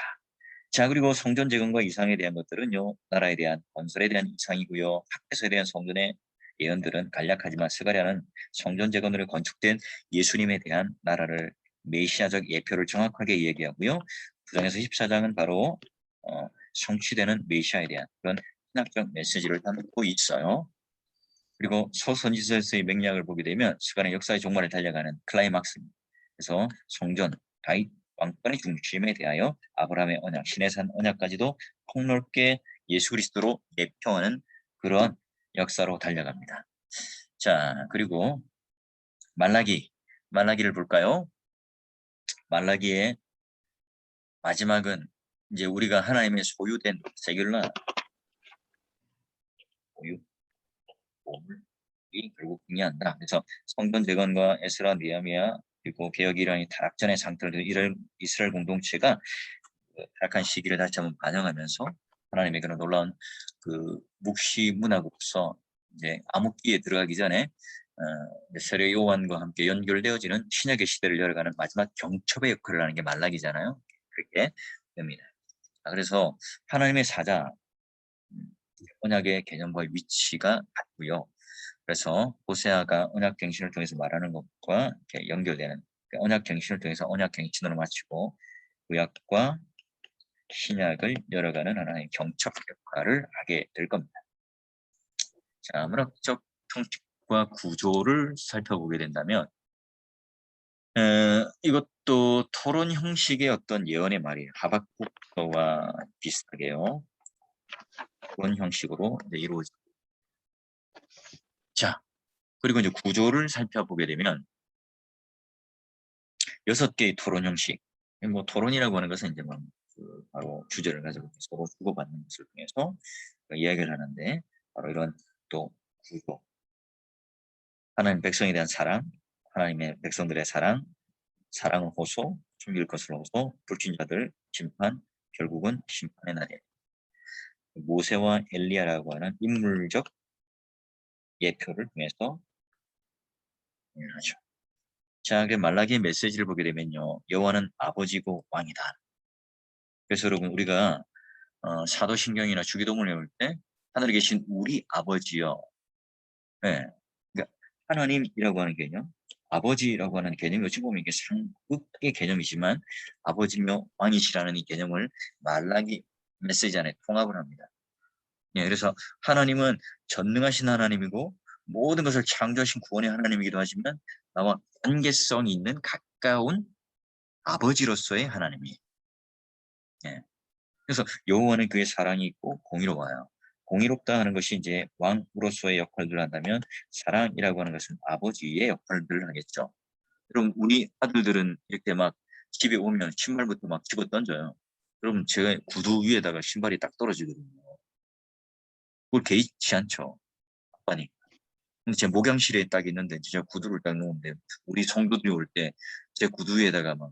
자, 그리고 성전 재건과 이상에 대한 것들은요, 나라에 대한 건설에 대한 이상이고요, 학교에 대한 성전의 예언들은 간략하지만 스가랴는 성전 재건으로 건축된 예수님에 대한 나라를 메시아적 예표를 정확하게 얘기하고요. 9장에서 14장은 바로 성취되는 메시아에 대한 그런 신학적 메시지를 담고 있어요. 그리고 소선지서에서의 맥락을 보게 되면 스가랴 역사의 종말을 달려가는 클라이막스입니다. 그래서 성전, 다윗 왕권의 중심에 대하여 아브라함의 언약, 시내산 언약까지도 폭넓게 예수 그리스도로 예표하는 그런 역사로 달려갑니다. 자, 그리고 말라기를 볼까요? 말라기의 마지막은 이제 우리가 하나님의 소유된 세귤라 소유 이 결국 중요한다. 그래서 성전 재건과 에스라 느헤미야 그리고 개혁 이란이 타락전의 상태를 이스라엘 공동체가 타락한 시기를 다시 한번 반영하면서 하나님의 그런 놀라운 그 묵시 문화로서 이제 암흑기에 들어가기 전에 세례 요한과 함께 연결되어지는 신약의 시대를 열어가는 마지막 경첩의 역할을 하는 게 말라기잖아요. 그렇게 됩니다. 그래서 하나님의 사자 언약의 개념과 위치가 같고요. 그래서 호세아가 언약갱신을 통해서 말하는 것과 이렇게 연결되는 언약갱신을 통해서 언약갱신으로 마치고 구약과 신약을 열어가는 하나의 경첩 역할을 하게 될 겁니다. 자, 문학적 형식과 구조를 살펴보게 된다면 이것도 토론 형식의 어떤 예언의 말이에요. 하박국서와 비슷하게요. 토론 형식으로 이루어집니다. 자, 그리고 이제 구조를 살펴보게 되면 6개의 토론 형식. 뭐 토론이라고 하는 것은 이제 뭐 바로 주제를 가지고 서로 주고받는 것을 통해서 이야기를 하는데 바로 이런 또 구조. 하나님 백성에 대한 사랑, 하나님의 백성들의 사랑, 사랑을 호소, 숨길 것을 호소, 불신자들 심판, 결국은 심판의 날에 모세와 엘리야라고 하는 인물적 예표를 통해서 하죠. 자, 그 말라기의 메시지를 보게 되면요, 여호와는 아버지고 왕이다. 그래서 여러분 우리가 사도신경이나 주기도문을 외울 때 하늘에 계신 우리 아버지여, 네. 그러니까 하나님이라고 하는 개념, 아버지라고 하는 개념이 어찌 보면 이게 상극의 개념이지만 아버지며 왕이시라는 이 개념을 말라기 메시지 안에 통합을 합니다. 예, 그래서 하나님은 전능하신 하나님이고 모든 것을 창조하신 구원의 하나님이기도 하지만 나와 관계성이 있는 가까운 아버지로서의 하나님이에요. 예. 그래서 여호와는 그의 사랑이 있고 공의로워요. 공의롭다 하는 것이 이제 왕으로서의 역할들을 한다면 사랑이라고 하는 것은 아버지의 역할들을 하겠죠. 그럼 우리 아들들은 이렇게 막 집에 오면 신발부터 막 집어 던져요. 그럼 제 구두 위에다가 신발이 딱 떨어지거든요. 그걸 개의치 않죠. 아빠니. 근데 제 목양실에 딱 있는데 진짜 구두를 딱 놓는데 우리 성도들이 올 때 제 구두 위에다가 막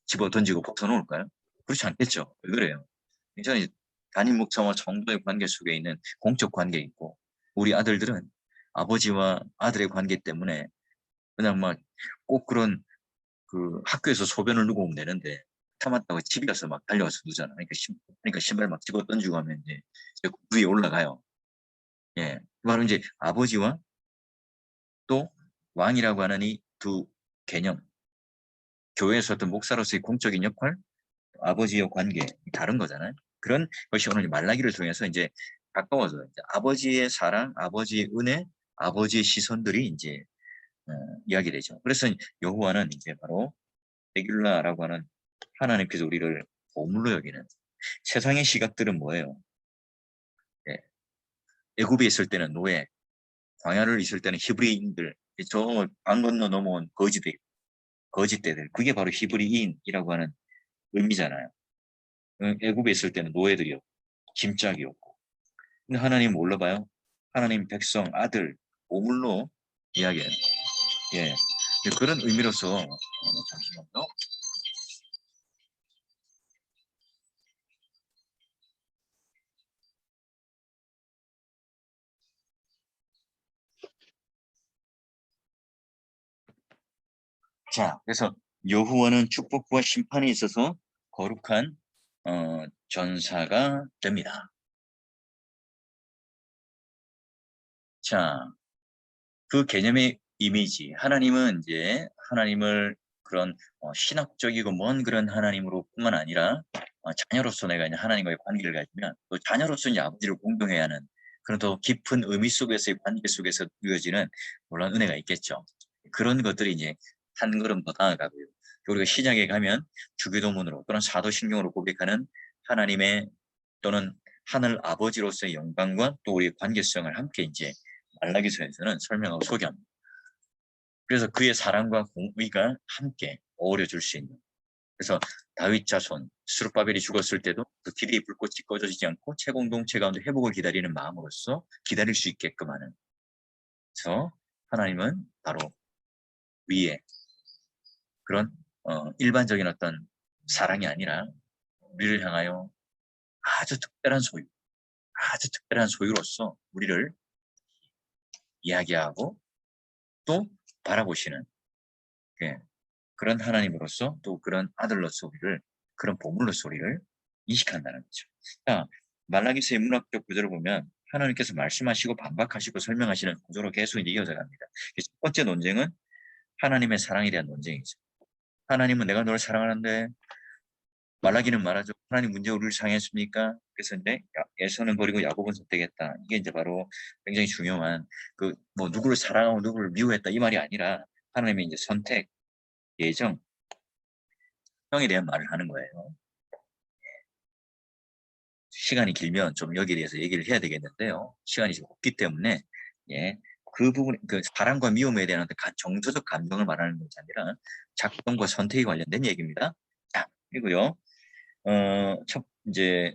집어 던지고 벗어놓을까요? 그렇지 않겠죠. 왜 그래요? 굉장히 담임 목사와 성도의 관계 속에 있는 공적 관계 있고 우리 아들들은 아버지와 아들의 관계 때문에 그냥 막 꼭 그런 그 학교에서 소변을 누고 오면 되는데 참았다고 집에 가서 막 달려와서 누잖아. 그러니까 신발 막 집어 던지고 하면 이제 위에 올라가요. 예, 바로 이제 아버지와 또 왕이라고 하는 이 두 개념, 교회에서 어떤 목사로서의 공적인 역할, 아버지와 관계 다른 거잖아요. 그런 것이 오늘 말라기를 통해서 이제 가까워져 이제 아버지의 사랑, 아버지의 은혜, 아버지의 시선들이 이제 이야기되죠. 그래서 여호와는 이제 바로 레귤라라고 하는 하나님께서 우리를 보물로 여기는 세상의 시각들은 뭐예요? 애굽에 있을 때는 노예, 광야를 있을 때는 히브리인들, 저 강 건너 넘어온 거짓대들, 그게 바로 히브리인이라고 하는 의미잖아요. 애굽에 있을 때는 노예들이었고 짐짝이었고, 근데 하나님 뭘로 봐요? 하나님 백성, 아들, 오물로 이야기해요. 예, 그런 의미로서 잠시만요. 자, 그래서 여호와는 축복과 심판에 있어서 거룩한 전사가 됩니다. 자, 그 개념의 이미지, 하나님은 이제 하나님을 그런 신학적이고 먼 그런 하나님으로뿐만 아니라 자녀로서 내가 이제 하나님과의 관계를 가지면 또 자녀로서 이제 아버지를 공경해야 하는 그런 더 깊은 의미 속에서의 관계 속에서 이어지는 물론 은혜가 있겠죠. 그런 것들이 이제 한 걸음 더 나아가고요. 우리가 신약에 가면 주기도문으로 또는 사도신경으로 고백하는 하나님의 또는 하늘 아버지로서의 영광과 또 우리의 관계성을 함께 이제 말라기서에서는 설명하고 소개합니다. 그래서 그의 사랑과 공의가 함께 어우러질 수 있는, 그래서 다윗 자손 스룹바벨이 죽었을 때도 그 기대의 불꽃이 꺼져지지 않고 채공동체 가운데 회복을 기다리는 마음으로서 기다릴 수 있게끔 하는, 그래서 하나님은 바로 위에 그런 일반적인 어떤 사랑이 아니라 우리를 향하여 아주 특별한 소유로서 우리를 이야기하고 또 바라보시는, 예, 그런 하나님으로서 또 그런 아들로서 우리를, 그런 보물로서 우리를 인식한다는 거죠. 자, 말라기서의 문학적 구조를 보면 하나님께서 말씀하시고 반박하시고 설명하시는 구조로 계속 이어져 갑니다. 첫 번째 논쟁은 하나님의 사랑에 대한 논쟁이죠. 하나님은 내가 너를 사랑하는데, 말라기는 말하죠. 하나님 문제 우리를 사랑했습니까? 그래서 이제 에서는 버리고 야곱은 선택했다. 이게 이제 바로 굉장히 중요한, 그 뭐 누구를 사랑하고 누구를 미워했다 이 말이 아니라 하나님의 이제 선택, 예정, 형에 대한 말을 하는 거예요. 시간이 길면 좀 여기에 대해서 얘기를 해야 되겠는데요. 시간이 좀 없기 때문에, 예, 그 부분, 그 사랑과 미움에 대한 정서적 감정을 말하는 것이 아니라 작동과 선택이 관련된 얘기입니다. 자, 그리고요, 이제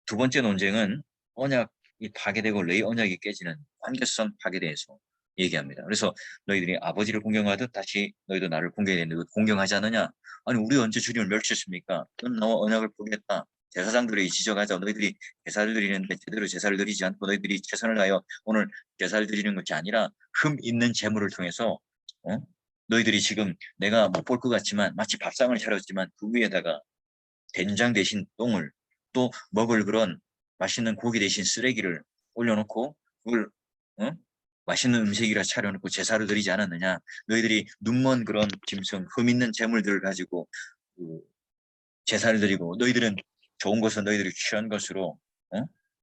두 번째 논쟁은 언약이 파괴되고 레이 언약이 깨지는 관계성 파괴에 대해서 얘기합니다. 그래서 너희들이 아버지를 공경하듯 다시 너희도 나를 공경해야 되는데 공경하지 않느냐? 아니 우리 언제 주님을 멸치했습니까? 넌 나와 언약을 포기했다. 제사장들이 지적하자. 너희들이 제사를 드리는데 제대로 제사를 드리지 않고 너희들이 최선을 다하여 오늘 제사를 드리는 것이 아니라 흠 있는 재물을 통해서 너희들이 지금 내가 못 볼 것 같지만 마치 밥상을 차렸지만 그 위에다가 된장 대신 똥을, 또 먹을 그런 맛있는 고기 대신 쓰레기를 올려놓고 그걸 맛있는 음식이라 차려놓고 제사를 드리지 않았느냐. 너희들이 눈먼 그런 짐승, 흠 있는 재물들을 가지고 그 제사를 드리고 너희들은 좋은 것은 너희들이 취한 것으로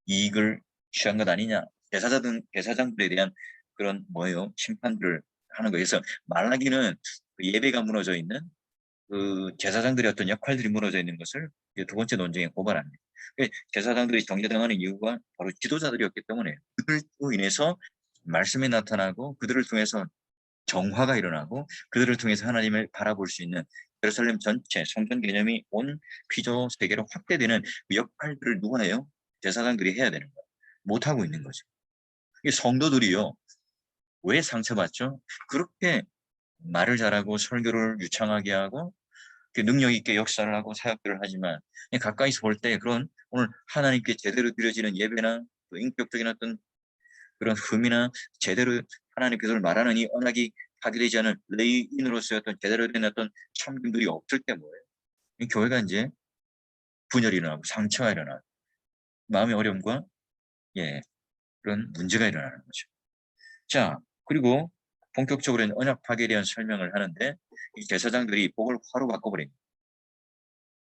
이익을 취한 것 아니냐. 제사장들에 대한 그런 뭐예요? 심판들을 하는 거예요. 그래서 말라기는 그 예배가 무너져 있는 그 제사장들의 어떤 역할들이 무너져 있는 것을 두 번째 논쟁에 고발합니다. 제사장들이 정죄당하는 이유가 바로 지도자들이었기 때문에 그들로 인해서 말씀이 나타나고 그들을 통해서 정화가 일어나고 그들을 통해서 하나님을 바라볼 수 있는 예루살렘 전체 성전 개념이 온 피조 세계로 확대되는 그 역할들을 누가 해요? 제사장들이 해야 되는 거예요. 못하고 있는 거죠. 이 성도들이요. 왜 상처받죠? 그렇게 말을 잘하고 설교를 유창하게 하고 능력 있게 역사를 하고 사역들을 하지만 가까이서 볼 때 그런 오늘 하나님께 제대로 드려지는 예배나 또 인격적인 어떤 그런 흠이나 제대로 하나님께서 말하는 이 언약이 파괴되지 않은 레이인으로서의 어떤 제대로 된 어떤 참김들이 없을 때 뭐예요? 이 교회가 이제 분열이 일어나고 상처가 일어나고 마음의 어려움과 그런 문제가 일어나는 거죠. 자, 그리고 본격적으로는 언약 파괴에 대한 설명을 하는데 이 제사장들이 복을 화로 바꿔버립니다.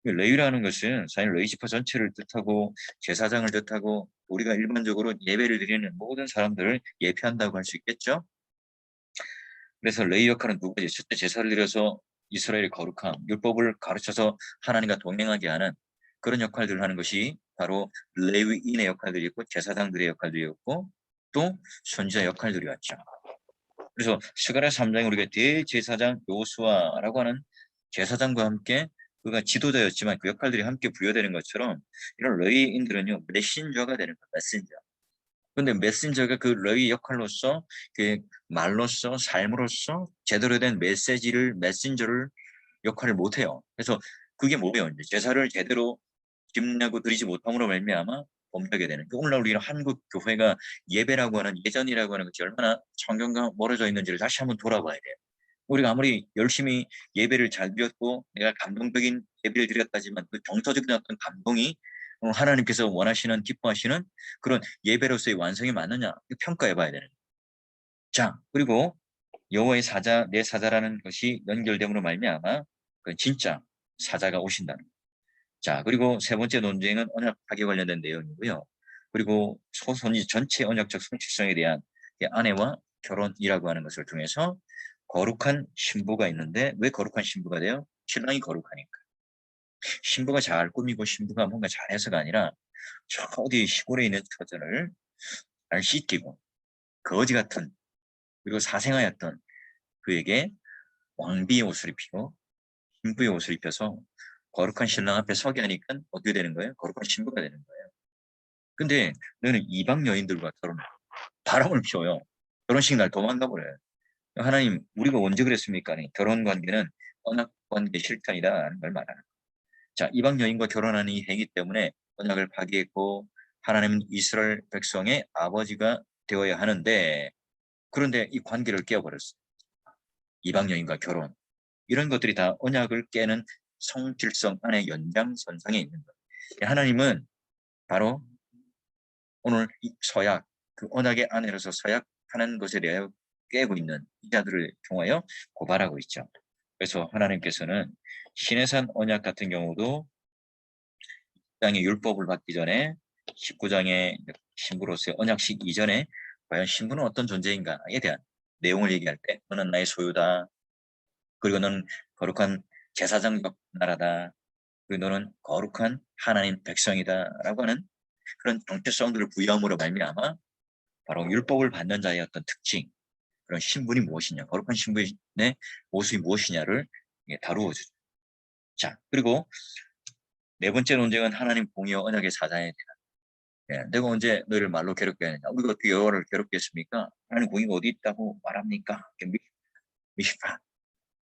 레위라는 것은 사실 레위 지파 전체를 뜻하고 제사장을 뜻하고 우리가 일반적으로 예배를 드리는 모든 사람들을 예표한다고 할 수 있겠죠. 그래서 레위 역할은 두 가지. 첫째 제사를 드려서 이스라엘의 거룩함, 율법을 가르쳐서 하나님과 동행하게 하는 그런 역할들을 하는 것이 바로 레위인의 역할들이었고 제사장들의 역할들이었고 또 선지자 역할들이었죠. 그래서 스가랴 3장에 우리가 대제사장 요수아라고 하는 제사장과 함께 그가 지도자였지만 그 역할들이 함께 부여되는 것처럼 이런 레위인들은요 메신저가 되는 거예요. 메신저. 근데 메신저가 그 레위 역할로서 그 말로서 삶으로서 제대로 된 메신저를 역할을 못해요. 그래서 그게 뭐예요? 이제 제사를 제대로 집내고 드리지 못함으로 말미암아 범죄하게 되는. 오늘날 우리는 한국 교회가 예배라고 하는 예전이라고 하는 것이 얼마나 성경과 멀어져 있는지를 다시 한번 돌아봐야 돼요. 우리가 아무리 열심히 예배를 잘 드렸고 내가 감동적인 예배를 드렸다지만 그 정서적인 어떤 감동이 하나님께서 원하시는 기뻐하시는 그런 예배로서의 완성이 맞느냐 평가해 봐야 되는 거예요. 자, 그리고 여호와의 사자, 내 사자라는 것이 연결됨으로 말미암아 그 진짜 사자가 오신다는 거예요. 자, 그리고 세 번째 논쟁은 언약하게 관련된 내용이고요. 그리고 소선지 전체 언약적 성취성에 대한 아내와 결혼이라고 하는 것을 통해서 거룩한 신부가 있는데 왜 거룩한 신부가 돼요? 신랑이 거룩하니까. 신부가 잘 꾸미고 신부가 뭔가 잘해서가 아니라 저 어디 시골에 있는 처자를 잘 씻기고 거지 같은 그리고 사생아였던 그에게 왕비의 옷을 입히고 신부의 옷을 입혀서 거룩한 신랑 앞에 서게 하니까 어떻게 되는 거예요? 거룩한 신부가 되는 거예요. 근데 너는 이방 여인들과 결혼해. 바람을 피워요. 결혼식 날 도망가 버려요. 하나님, 우리가 언제 그랬습니까? 결혼 관계는 언약 관계 실천이다라는 걸 말하는 거예요. 자, 이방 여인과 결혼하는 이 행위 때문에 언약을 파기했고 하나님은 이스라엘 백성의 아버지가 되어야 하는데 그런데 이 관계를 깨어버렸어요. 이방 여인과 결혼. 이런 것들이 다 언약을 깨는 성질성 안에 연장선상에 있는 거예요. 하나님은 바로 오늘 이 서약, 그 언약의 안에서 서약하는 것에 대하여 깨고 있는 이자들을 통하여 고발하고 있죠. 그래서 하나님께서는 시내산 언약 같은 경우도 10장의 율법을 받기 전에 19장의 신부로서의 언약식 이전에 과연 신부는 어떤 존재인가에 대한 내용을 얘기할 때 너는 나의 소유다. 그리고 너는 거룩한 제사장적 나라다. 그리고 너는 거룩한 하나님 백성이다 라고 하는 그런 정체성들을 부여함으로 말미암아 바로 율법을 받는 자의 어떤 특징, 그런 신분이 무엇이냐, 거룩한 신분의 모습이 무엇이냐를 다루어 주죠. 자, 그리고 네 번째 논쟁은 하나님 공의와 언약의 사자에 대한 내가 언제 너희를 말로 괴롭게 하느냐, 우리가 어떻게 여호와를 괴롭게 했습니까? 하나님 공의가 어디 있다고 말합니까? 미시파.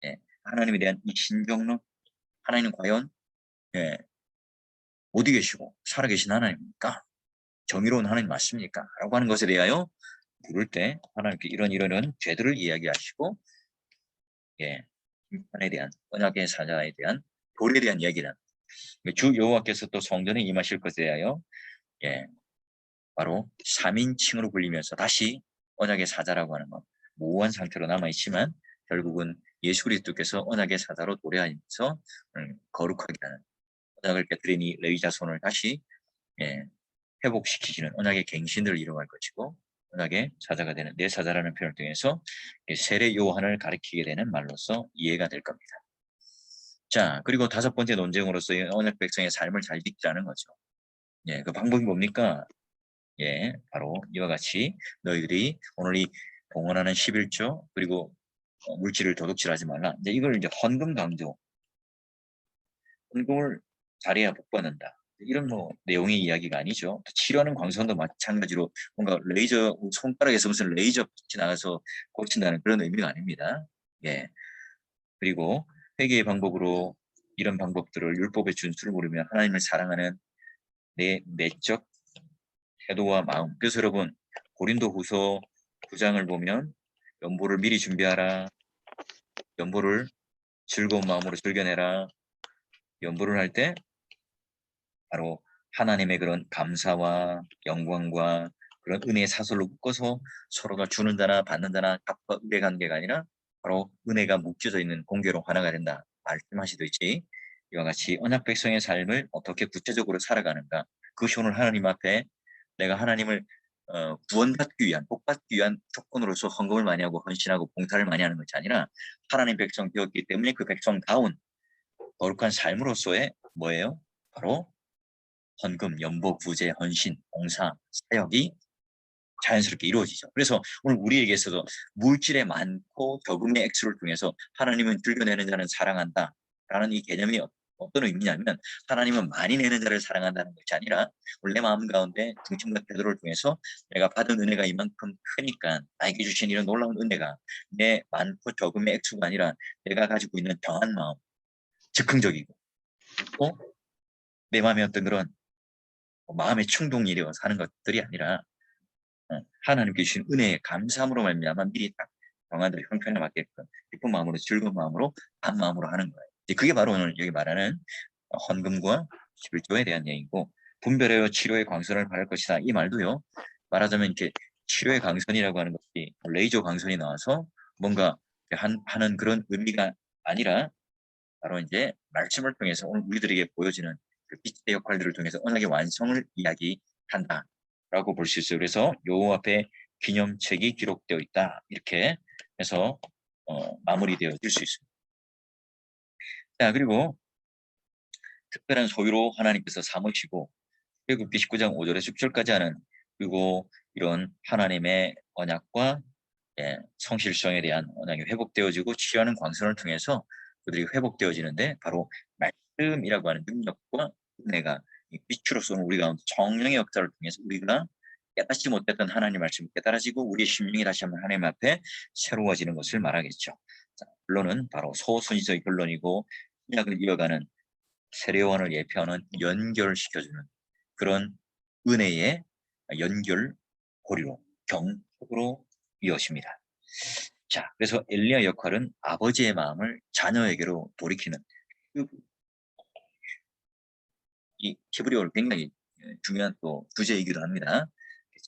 예, 하나님에 대한 이 신정론, 하나님은 과연 어디 계시고 살아계신 하나님입니까? 정의로운 하나님 맞습니까? 라고 하는 것에 대하여 물을 때 하나님께 이런 죄들을 이야기하시고 심판에 대한 언약의 사자에 대한 돌에 대한 이야기는 주 여호와께서 또 성전에 임하실 것에 대하여 바로 3인칭으로 불리면서 다시 언약의 사자라고 하는 것 모호한 상태로 남아있지만 결국은 예수 그리스도께서 언약의 사자로 도래하면서 거룩하게 하는 언약을 깨뜨린 이 레위 자손을 다시 회복시키시는 언약의 갱신들을 이루어갈 것이고 언약의 사자가 되는 내 사자라는 표현을 통해서 세례 요한을 가리키게 되는 말로서 이해가 될 겁니다. 자, 그리고 다섯 번째 논쟁으로서 언약 백성의 삶을 잘 지키자는 거죠. 그 방법이 뭡니까? 바로 이와 같이 너희들이 오늘 이 봉헌하는 11조 그리고 물질을 도둑질하지 말라. 이제 이걸 이제 헌금 강조. 헌금을 잘해야 복 받는다. 이런 내용의 이야기가 아니죠. 치료하는 광선도 마찬가지로 뭔가 레이저 손가락에서 무슨 레이저 빛이 나가서 고친다는 그런 의미가 아닙니다. 그리고 회개의 방법으로 이런 방법들을 율법의 준수를 모르며 하나님을 사랑하는 내 내적 태도와 마음. 그래서 여러분 고린도후서 9장을 보면 연보를 미리 준비하라. 연보를 즐거운 마음으로 즐겨내라. 연보를 할 때 바로 하나님의 그런 감사와 영광과 그런 은혜의 사솔로 묶어서 서로가 주는 자나 받는 자나 값과 의의 관계가 아니라 바로 은혜가 묶여져 있는 공개로 하나가 된다 말씀하시듯이 이와 같이 언약 백성의 삶을 어떻게 구체적으로 살아가는가 그것이 오늘 하나님 앞에 내가 하나님을 구원받기 위한 복받기 위한 조건으로서 헌금을 많이 하고 헌신하고 봉사를 많이 하는 것이 아니라 하나님 백성 되었기 때문에 그 백성다운 거룩한 삶으로서의 뭐예요? 바로 헌금, 연보, 구제, 헌신, 봉사, 사역이 자연스럽게 이루어지죠. 그래서 오늘 우리에게서도 물질의 많고 적음의 액수를 통해서 하나님은 즐겨내는 자는 사랑한다 라는 이 개념이 어떤 의미냐면 하나님은 많이 내는 자를 사랑한다는 것이 아니라 원래 마음 가운데 중심과 태도를 통해서 내가 받은 은혜가 이만큼 크니까 나에게 주신 이런 놀라운 은혜가 내 많고 적음의 액수가 아니라 내가 가지고 있는 병한 마음, 즉흥적이고 또 내 마음에 어떤 그런 마음의 충동이 일어서 하는 것들이 아니라 하나님께 주신 은혜에 감사함으로 말미암아 미리 딱 정한 형편에 맞게끔 기쁜 마음으로 즐거운 마음으로 한 마음으로 하는 거예요. 그게 바로 오늘 여기 말하는 헌금과 11조에 대한 얘기고 분별하여 치료의 광선을 바랄 것이다. 이 말도요. 말하자면 이렇게 치료의 광선이라고 하는 것이 레이저 광선이 나와서 뭔가 하는 그런 의미가 아니라 바로 이제 말씀을 통해서 오늘 우리들에게 보여지는 그 빛의 역할들을 통해서 언약의 완성을 이야기한다라고 볼 수 있어요. 그래서 요 앞에 기념책이 기록되어 있다 이렇게 해서 마무리되어질 수 있습니다. 자, 그리고 특별한 소유로 하나님께서 삼으시고 출애굽기 19장 5절에서 6절까지 하는 그리고 이런 하나님의 언약과 성실성에 대한 언약이 회복되어지고 치료하는 광선을 통해서 그들이 회복되어지는데 바로 말씀이라고 하는 능력과 은혜가 빛으로 쏘는 우리가 성령의 역사를 통해서 우리가 깨닫지 못했던 하나님의 말씀이 깨달아지고 우리의 심령이 다시 한번 하나님 앞에 새로워지는 것을 말하겠죠. 자, 결론은 바로 소선지서의 결론이고 신약을 이어가는 세례요한을 예표하는 연결시켜주는 그런 은혜의 연결 고리로 경속으로 이어집니다. 자, 그래서 엘리야 역할은 아버지의 마음을 자녀에게로 돌이키는 이 히브리어를 굉장히 중요한 또 주제이기도 합니다.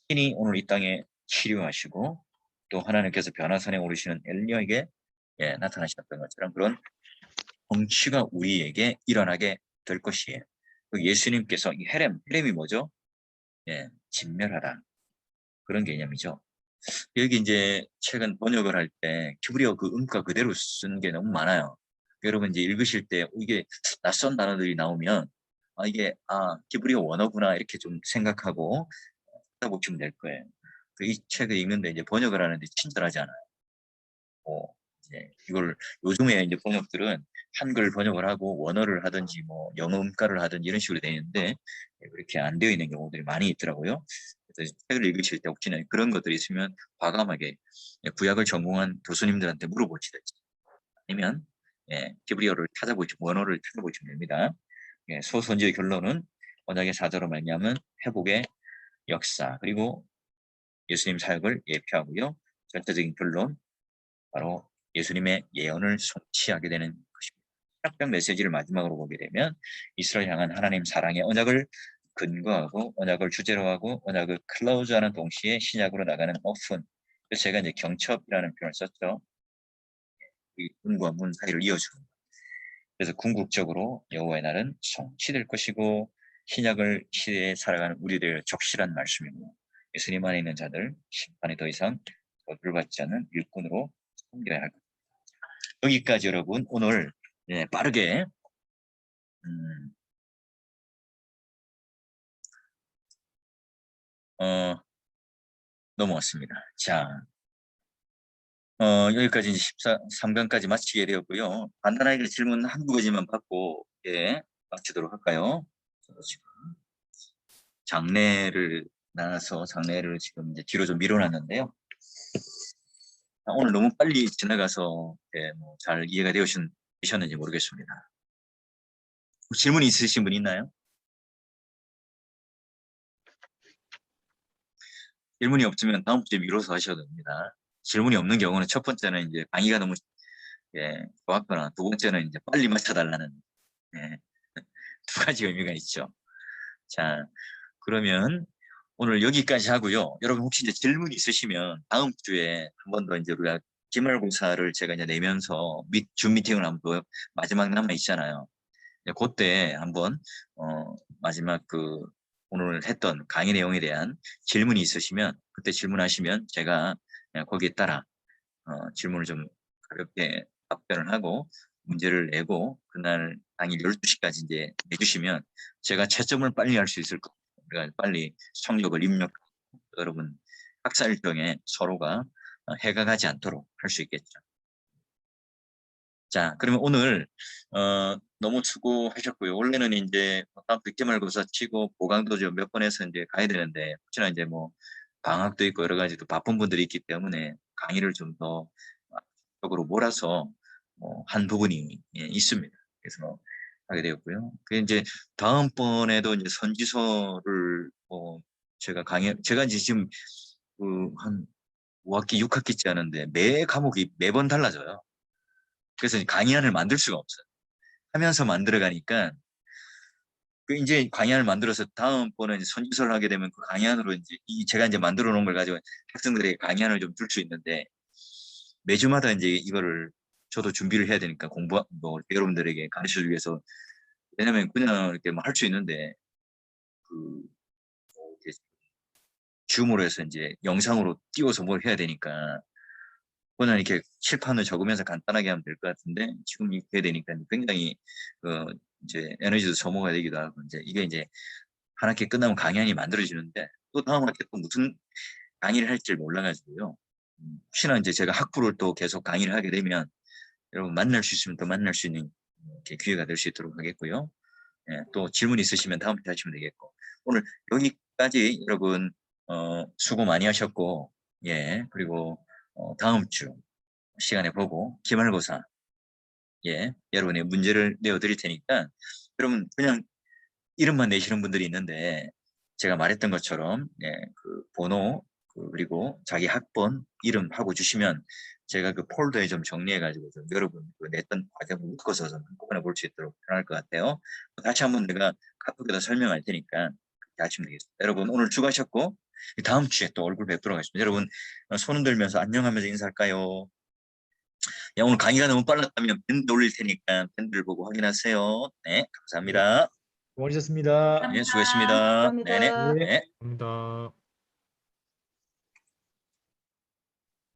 신이 오늘 이 땅에 치료하시고 또 하나님께서 변화산에 오르시는 엘리야에게 나타나셨던 것처럼 그런 정치가 우리에게 일어나게 될 것이에요. 예수님께서 이 헤렘이 뭐죠? 진멸하라 그런 개념이죠. 여기 이제 최근 번역을 할 때 히브리어 그 음가 그대로 쓴 게 너무 많아요. 여러분 이제 읽으실 때 이게 낯선 단어들이 나오면 이게 히브리어 원어구나 이렇게 좀 생각하고 찾아보시면 될 거예요. 이 책을 읽는데 이제 번역을 하는데 친절하지 않아요. 이제 이걸 요즘에 이제 번역들은 한글 번역을 하고 원어를 하든지 뭐 영어 음가를 하든지 이런 식으로 되어 있는데 그렇게 안 되어 있는 경우들이 많이 있더라고요. 그래서 책을 읽으실 때 혹시나 그런 것들이 있으면 과감하게 구약을 전공한 교수님들한테 물어보시든지 아니면 히브리어를 원어를 찾아보시면 됩니다. 소선지의 결론은 언약의 사자로 말미암은 회복의 역사 그리고 예수님 사역을 예표하고요. 전체적인 결론 바로 예수님의 예언을 성취하게 되는 것입니다. 신학적 메시지를 마지막으로 보게 되면 이스라엘 향한 하나님 사랑의 언약을 근거하고 언약을 주제로 하고 언약을 클로즈하는 동시에 신약으로 나가는 오픈. 그래서 제가 이제 경첩이라는 표현을 썼죠. 이 문과 문 사이를 이어주는. 그래서 궁극적으로 여호와의 날은 성취될 것이고 신약을 시대에 살아가는 우리들 적실한 말씀이고 예수님 안에 있는 자들 심판에 더 이상 거부를 받지 않는 일꾼으로 섬겨야 할 것입니다. 여기까지 여러분 오늘 빠르게 넘어왔습니다. 자, 여기까지 이제 13강까지 마치게 되었고요. 간단하게 질문 한두 가지만 받고 마치도록 할까요? 지금 장례를 나눠서 장례를 지금 이제 뒤로 좀 밀어놨는데요. 오늘 너무 빨리 지나가서 잘 이해가 되셨는지 모르겠습니다. 질문 있으신 분 있나요? 질문이 없으면 다음 주에 미뤄서 하셔도 됩니다. 질문이 없는 경우는 첫 번째는 이제 강의가 너무 좋았거나 두 번째는 이제 빨리 맞춰달라는 두 가지 의미가 있죠. 자, 그러면 오늘 여기까지 하고요. 여러분 혹시 이제 질문 있으시면 다음 주에 한 번 더 이제 우리가 기말고사를 제가 이제 내면서 줌 미팅을 한번 마지막 남아 있잖아요. 그때 한번 마지막 오늘 했던 강의 내용에 대한 질문이 있으시면 그때 질문하시면 제가 거기에 따라 질문을 좀 가볍게 답변을 하고 문제를 내고 그날 당일 12시까지 이제 내주시면 제가 채점을 빨리 할 수 있을 거예요. 그러니까 빨리 성적을 입력하고 여러분 학사 일정에 서로가 해가 가지 않도록 할 수 있겠죠. 자, 그러면 오늘 너무 수고하셨고요. 원래는 이제 다음 득점말고사 치고 보강도 좀 몇 번 해서 이제 가야 되는데 혹시나 이제 뭐 방학도 있고 여러 가지 또 바쁜 분들이 있기 때문에 강의를 좀 더 적으로 몰아서 한 부분이 있습니다. 그래서 하게 되었고요. 그 이제 다음번에도 이제 선지서를 제가 이제 지금 한 5학기, 6학기째 하는데 매 과목이 매번 달라져요. 그래서 강의안을 만들 수가 없어요. 하면서 만들어 가니까 그 이제 강의안을 만들어서 다음번에 이제 선지서를 하게 되면 그 강의안으로 이제 제가 이제 만들어 놓은 걸 가지고 학생들에게 강의안을 좀 줄 수 있는데 매주마다 이제 이거를 저도 준비를 해야 되니까 여러분들에게 가르치기 위해서 왜냐면 그냥 이렇게 할 수 있는데 이렇게 줌으로 해서 이제 영상으로 띄워서 뭘 해야 되니까 그냥 이렇게 칠판을 적으면서 간단하게 하면 될 것 같은데 지금 이렇게 해야 되니까 굉장히 이제 에너지도 소모가 되기도 하고 이게 이제 한 학기 끝나면 강연이 만들어지는데 또 다음 학기 또 무슨 강의를 할지 몰라가지고요. 혹시나 이제 제가 학부를 또 계속 강의를 하게 되면 여러분 만날 수 있으면 또 만날 수 있는 기회가 될 수 있도록 하겠고요. 예, 또 질문 있으시면 다음부터 하시면 되겠고 오늘 여기까지 여러분 수고 많이 하셨고 예 그리고 다음 주 시간에 보고 기말고사 여러분의 문제를 내어드릴 테니까 여러분 그냥 이름만 내시는 분들이 있는데 제가 말했던 것처럼 그 번호 그리고 자기 학번 이름 하고 주시면 제가 그 폴더에 좀 정리해가지고 좀 여러분 그 냈던 과정을 묶어서 좀 한꺼번에 볼 수 있도록 편할 것 같아요. 다시 한번 내가 카톡에다 설명할 테니까 그렇게 하시면 되겠습니다. 여러분 오늘 수고하셨고 다음 주에 또 얼굴 뵙도록 하겠습니다. 여러분 손 흔들면서 안녕하면서 인사할까요? 오늘 강의가 너무 빨랐다면 밴드 올릴 테니까 밴드를 보고 확인하세요. 네, 감사합니다. 고맙습니다. 네, 수고했습니다. 네네. 감사합니다. 네. 감사합니다.